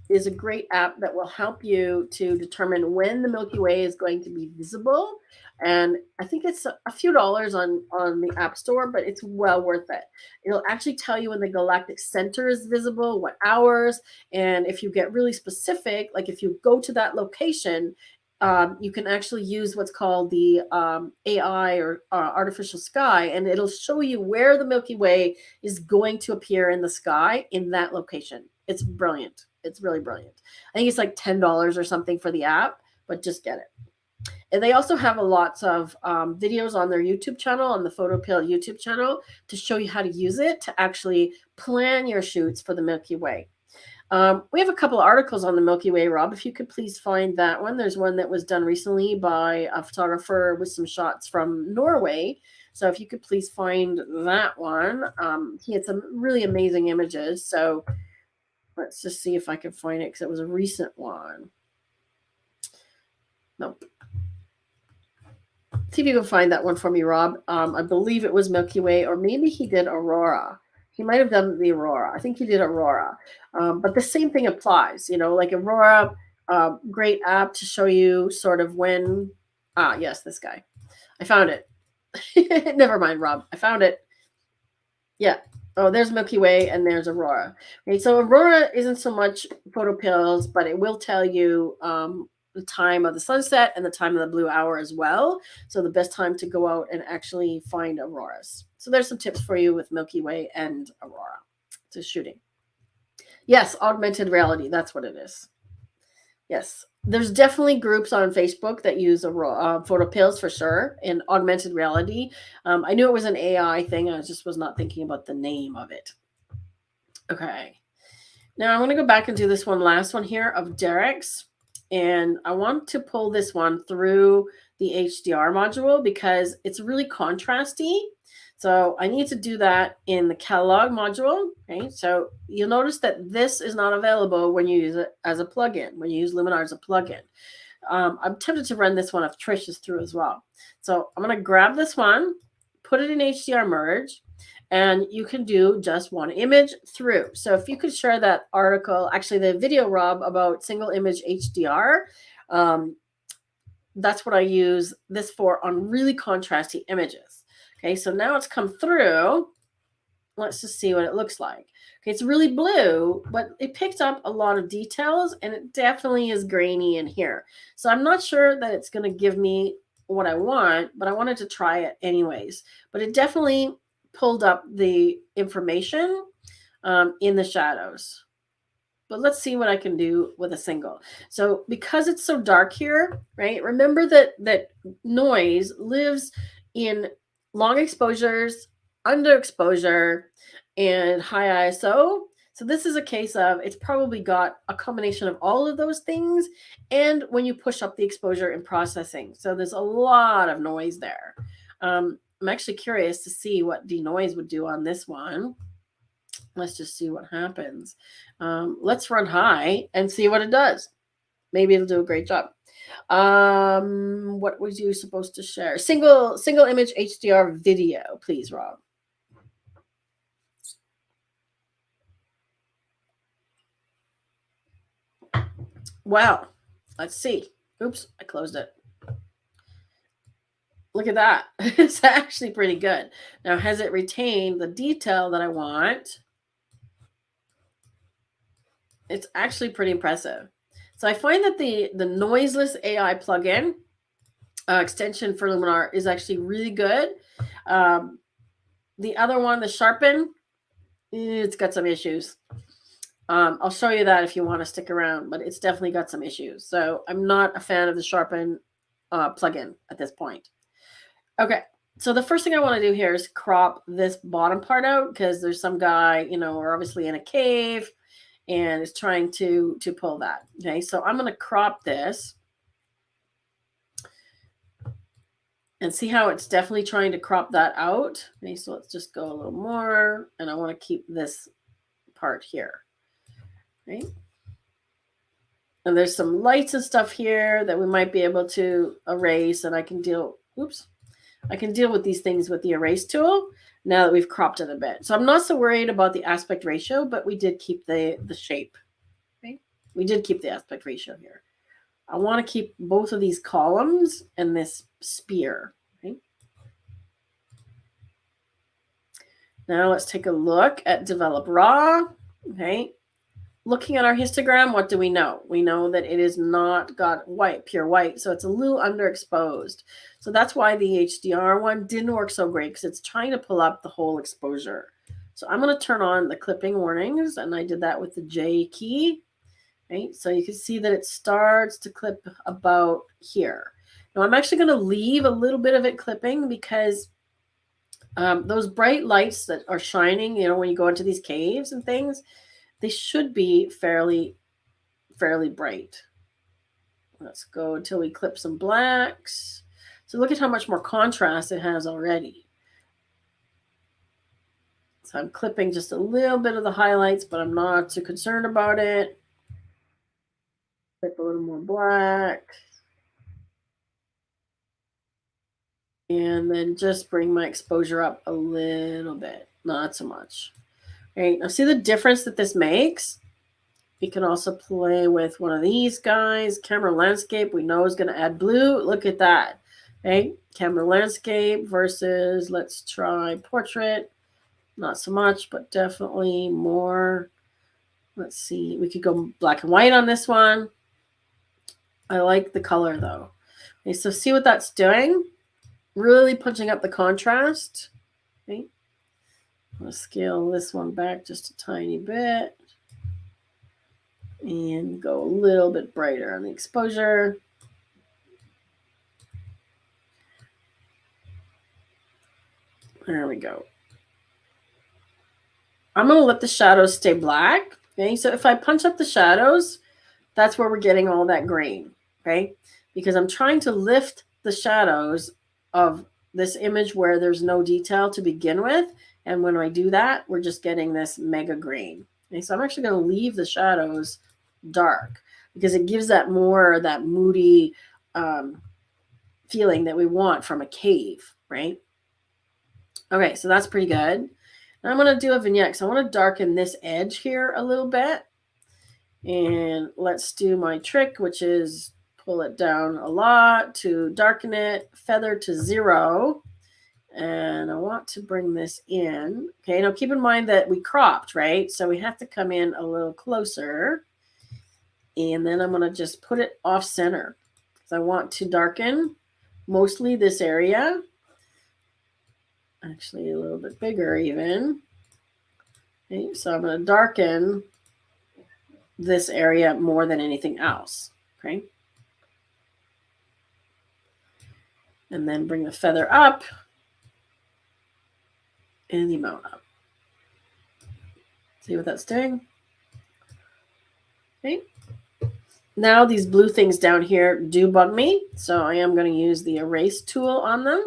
is a great app that will help you to determine when the Milky Way is going to be visible. And I think it's a few dollars on the App Store, but it's well worth it. It'll actually tell you when the galactic center is visible, what hours. And if you get really specific, like if you go to that location, you can actually use what's called the AI or artificial sky, and it'll show you where the Milky Way is going to appear in the sky in that location. It's brilliant. It's really brilliant. I think it's like $10 or something for the app, but just get it. And they also have lots of videos on their YouTube channel, on the PhotoPill YouTube channel, to show you how to use it to actually plan your shoots for the Milky Way. We have a couple of articles on the Milky Way, Rob. If you could please find that one. There's one that was done recently by a photographer with some shots from Norway. So if you could please find that one. He had some really amazing images. So let's just see if I can find it because it was a recent one. Nope. See if you can find that one for me, Rob. I believe it was Milky Way, or maybe he did Aurora. He might have done the Aurora. I think he did Aurora. But the same thing applies, like Aurora, great app to show you sort of when, yes, this guy. I found it. Never mind, Rob. I found it. Yeah. Oh, there's Milky Way and there's Aurora. Okay, so Aurora isn't so much photo pills, but it will tell you the time of the sunset and the time of the blue hour as well. So the best time to go out and actually find auroras. So there's some tips for you with Milky Way and Aurora to shooting. Yes, augmented reality. That's what it is. Yes. There's definitely groups on Facebook that use photo pills for sure, and augmented reality. I knew it was an AI thing. I just was not thinking about the name of it. Okay. Now I'm going to go back and do this last one here of Derek's. And I want to pull this one through the HDR module because it's really contrasty. So I need to do that in the catalog module. Okay, so you'll notice that this is not available when you use it as a plugin, when you use Luminar as a plugin. I'm tempted to run this one if Trish is through as well. So I'm going to grab this one, put it in HDR merge, and you can do just one image through. So if you could share that article, actually the video, Rob, about single image HDR, that's what I use this for on really contrasty images. Okay, so now it's come through. Let's just see what it looks like. Okay, it's really blue, but it picked up a lot of details, and it definitely is grainy in here. So I'm not sure that it's going to give me what I want, but I wanted to try it anyways. But it definitely pulled up the information in the shadows. But let's see what I can do with a single. So because it's so dark here, right? Remember that noise lives in long exposures, underexposure, and high ISO. So this is a case of it's probably got a combination of all of those things, and when you push up the exposure in processing. So there's a lot of noise there. I'm actually curious to see what denoise would do on this one. Let's just see what happens. Let's run high and see what it does. Maybe it'll do a great job. What was you supposed to share? Single image HDR video, please, Rob. Wow. Let's see. Oops, I closed it. Look at that. It's actually pretty good. Now, has it retained the detail that I want? It's actually pretty impressive. So I find that the noiseless AI plugin extension for Luminar is actually really good. The other one, the Sharpen, it's got some issues. I'll show you that if you want to stick around, but it's definitely got some issues. So I'm not a fan of the Sharpen plugin at this point. Okay, so the first thing I want to do here is crop this bottom part out because there's some guy, we're obviously in a cave and is trying to pull that. Okay, so I'm going to crop this and see how it's definitely trying to crop that out. Okay, so let's just go a little more, and I want to keep this part here. Right? And there's some lights and stuff here that we might be able to erase, and I can deal with these things with the erase tool now that we've cropped it a bit. So I'm not so worried about the aspect ratio, but we did keep the shape. Okay? We did keep the aspect ratio here. I want to keep both of these columns and this spear. Okay? Now let's take a look at develop raw. Okay. Looking at our histogram, what do we know? We know that it is not got pure white, so it's a little underexposed. So that's why the HDR one didn't work so great, because it's trying to pull up the whole exposure. So I'm going to turn on the clipping warnings, and I did that with the J key. Right? So you can see that it starts to clip about here. Now I'm actually going to leave a little bit of it clipping because those bright lights that are shining, when you go into these caves and things, they should be fairly bright. Let's go until we clip some blacks. So look at how much more contrast it has already. So I'm clipping just a little bit of the highlights, but I'm not too concerned about it. Clip a little more black. And then just bring my exposure up a little bit, not so much. All right, now see the difference that this makes? We can also play with one of these guys. Camera landscape, we know is going to add blue. Look at that. Okay, camera landscape versus, let's try portrait. Not so much, but definitely more. Let's see. We could go black and white on this one. I like the color though. Okay, so see what that's doing? Really punching up the contrast. Okay. I'm going to scale this one back just a tiny bit. And go a little bit brighter on the exposure. There we go. I'm going to let the shadows stay black. Okay, so if I punch up the shadows, that's where we're getting all that grain. Okay, because I'm trying to lift the shadows of this image where there's no detail to begin with. And when I do that, we're just getting this mega grain. Okay, so I'm actually going to leave the shadows dark because it gives that more that moody feeling that we want from a cave, right? Okay, so that's pretty good. Now I'm going to do a vignette because I want to darken this edge here a little bit. And let's do my trick, which is pull it down a lot to darken it, feather to 0. And I want to bring this in. Okay, now keep in mind that we cropped, right? So we have to come in a little closer. And then I'm going to just put it off center because I want to darken mostly this area. Actually, a little bit bigger even. Okay, so I'm going to darken this area more than anything else. Okay. And then bring the feather up and the amount up. See what that's doing? Okay. Now these blue things down here do bug me. So I am going to use the erase tool on them.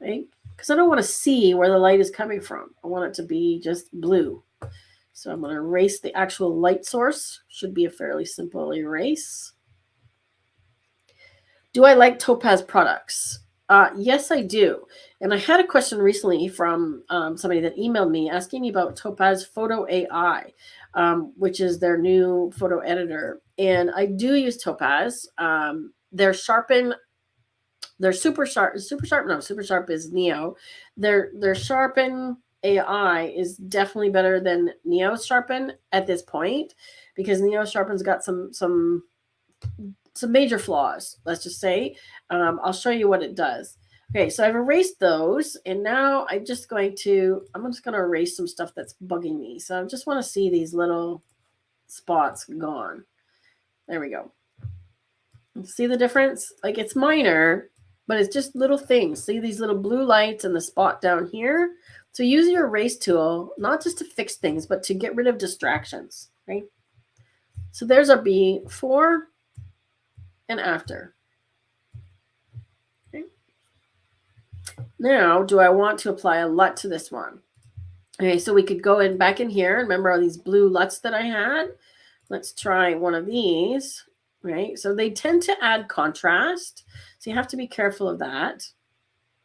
Right? Because I don't want to see where the light is coming from. I want it to be just blue. So I'm going to erase the actual light source. Should be a fairly simple erase. Do I like Topaz products? Yes, I do. And I had a question recently from somebody that emailed me asking me about Topaz Photo AI, which is their new photo editor. And I do use Topaz. Their Sharpen, their Super Sharp is Neo. Their Sharpen AI is definitely better than Neo Sharpen at this point, because Neo Sharpen's got some major flaws, let's just say. I'll show you what it does. Okay, so I've erased those, and now I'm just going to erase some stuff that's bugging me. So I just want to see these little spots gone. There we go. See the difference? Like, it's minor, but it's just little things. See these little blue lights and the spot down here? So use your erase tool, not just to fix things, but to get rid of distractions, right? So there's our before and after. Okay. Now, do I want to apply a LUT to this one? Okay, so we could go in back in here. Remember all these blue LUTs that I had? Let's try one of these, right? So they tend to add contrast. So you have to be careful of that,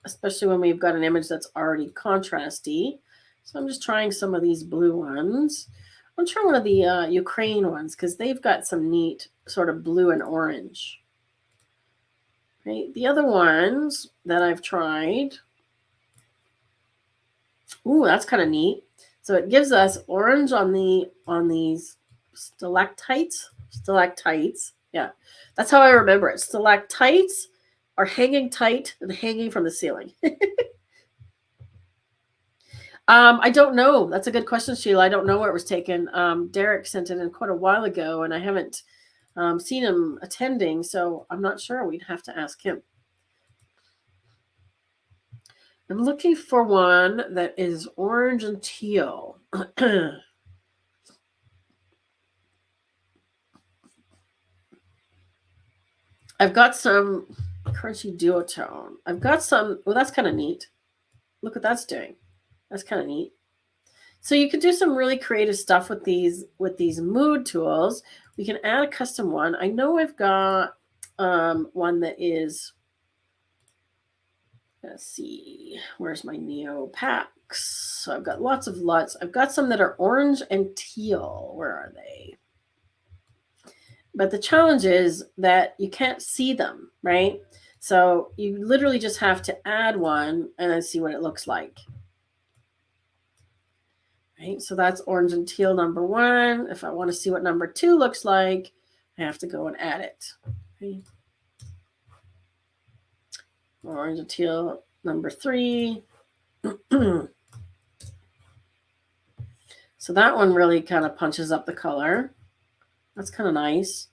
especially when we've got an image that's already contrasty. So I'm just trying some of these blue ones. I'll try one of the Ukraine ones because they've got some neat sort of blue and orange. Right? The other ones that I've tried, ooh, that's kind of neat. So it gives us orange on these stalactites. Yeah, that's how I remember it. Stalactites are hanging tight and hanging from the ceiling. I don't know. That's a good question, Sheila. I don't know where it was taken. Derek sent it in quite a while ago, and I haven't seen him attending, so I'm not sure. We'd have to ask him. I'm looking for one that is orange and teal. I've got some crunchy duotone. I've got some, well, that's kind of neat. Look what that's doing. That's kind of neat. So you can do some really creative stuff with these mood tools. We can add a custom one. I know I've got one that is, let's see, where's my Neo packs? So I've got lots of LUTs. I've got some that are orange and teal. Where are they? But the challenge is that you can't see them, right? So you literally just have to add one and then see what it looks like. Right, so that's orange and teal number 1. If I want to see what number 2 looks like, I have to go and add it. Okay. Orange and teal number 3. So that one really kind of punches up the color. That's kind of nice.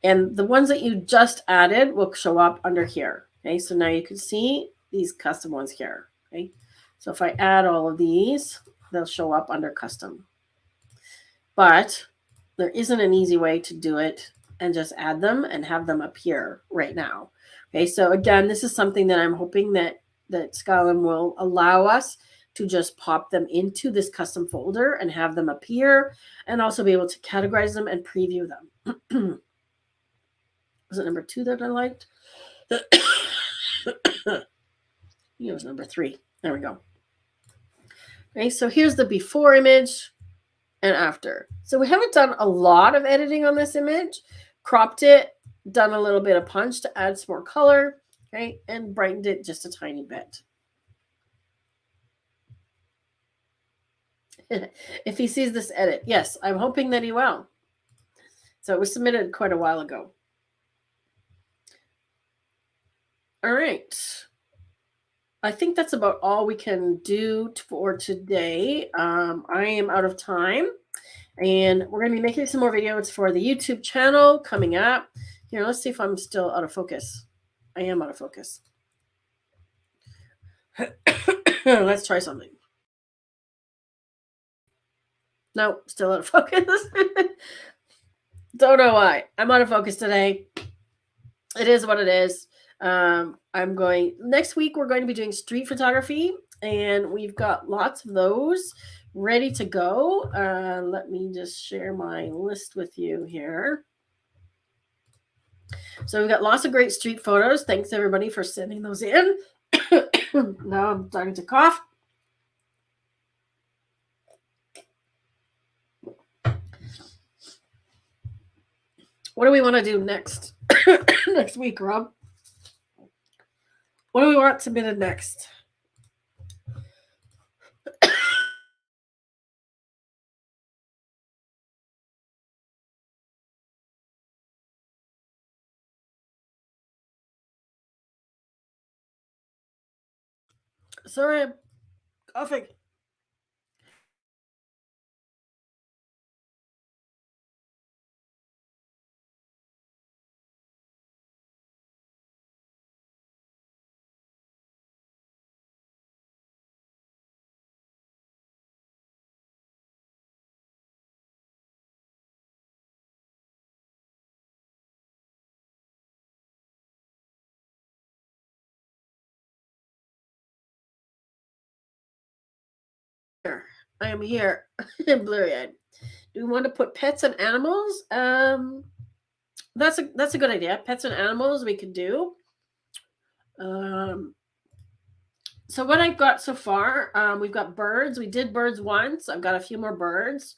And the ones that you just added will show up under here. Okay, so now you can see these custom ones here. Okay, so if I add all of these, they'll show up under custom. But there isn't an easy way to do it and just add them and have them appear right now. Okay, so again, this is something that I'm hoping that Skylum will allow us to just pop them into this custom folder and have them appear, and also be able to categorize them and preview them. Was it number 2 that I liked? It was number 3. There we go. Okay, so here's the before image and after. So we haven't done a lot of editing on this image. Cropped it, done a little bit of punch to add some more color, okay, and brightened it just a tiny bit. If he sees this edit, yes, I'm hoping that he will. So it was submitted quite a while ago. All right. I think that's about all we can do for today. I am out of time, and we're going to be making some more videos for the YouTube channel coming up. Here, let's see if I'm still out of focus. I am out of focus. Let's try something. No, still out of focus. Don't know why. I'm out of focus today. It is what it is. Next week, we're going to be doing street photography, and we've got lots of those ready to go. Let me just share my list with you here. So we've got lots of great street photos. Thanks everybody for sending those in. Now I'm starting to cough. What do we want to do next? Next week, Rob? What do we want submitted next? Sorry, I'm coughing. I am here. I'm blurry-eyed. Do we want to put pets and animals? That's a good idea. Pets and animals we could do. So what I've got so far, we've got birds. We did birds once. I've got a few more birds.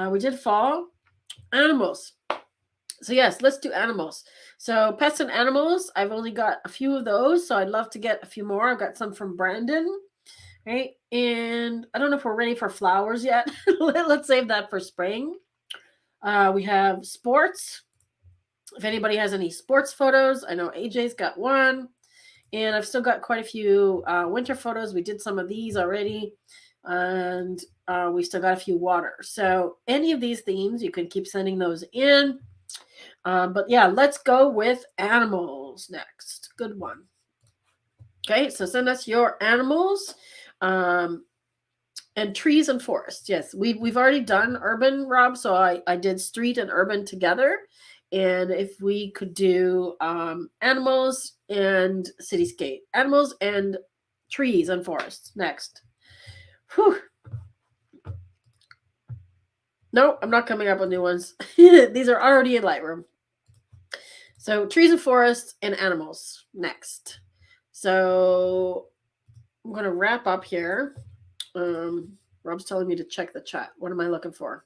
We did fall. Animals. So yes, let's do animals. So pets and animals, I've only got a few of those, so I'd love to get a few more. I've got some from Brandon. Right, and I don't know if we're ready for flowers yet. Let's save that for spring. We have sports. If anybody has any sports photos, I know AJ's got one, and I've still got quite a few winter photos. We did some of these already, and we still got a few water. So any of these themes, you can keep sending those in. But yeah, let's go with animals next. Good one. Okay, so send us your animals. And trees and forests. Yes, we've already done urban, Rob. So I did street and urban together, And if we could do animals and cityscape, animals and trees and forests next. Whew. No, I'm not coming up with new ones. These are already in Lightroom. So trees and forests and animals next. So I'm going to wrap up here. Rob's telling me to check the chat. What am I looking for?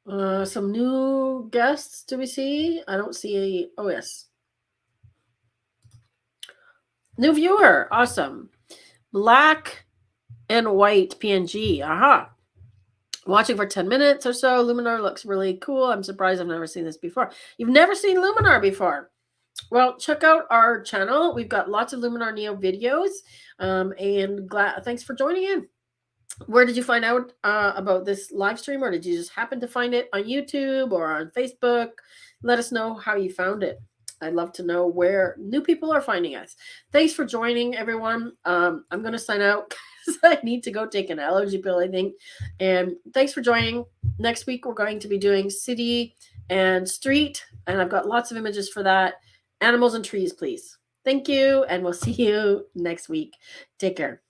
Some new guests. Do we see? I don't see. Oh, yes. New viewer. Awesome. Black and white PNG. Aha. Watching for 10 minutes or so. Luminar looks really cool. I'm surprised I've never seen this before. You've never seen Luminar before? Well, check out our channel. We've got lots of Luminar Neo videos. And thanks for joining in. Where did you find out about this live stream, or did you just happen to find it on YouTube or on Facebook? Let us know how you found it. I'd love to know where new people are finding us. Thanks for joining, everyone. I'm going to sign out because I need to go take an allergy pill, I think. And thanks for joining. Next week, we're going to be doing city and street, and I've got lots of images for that. Animals and trees, please. Thank you, and we'll see you next week. Take care.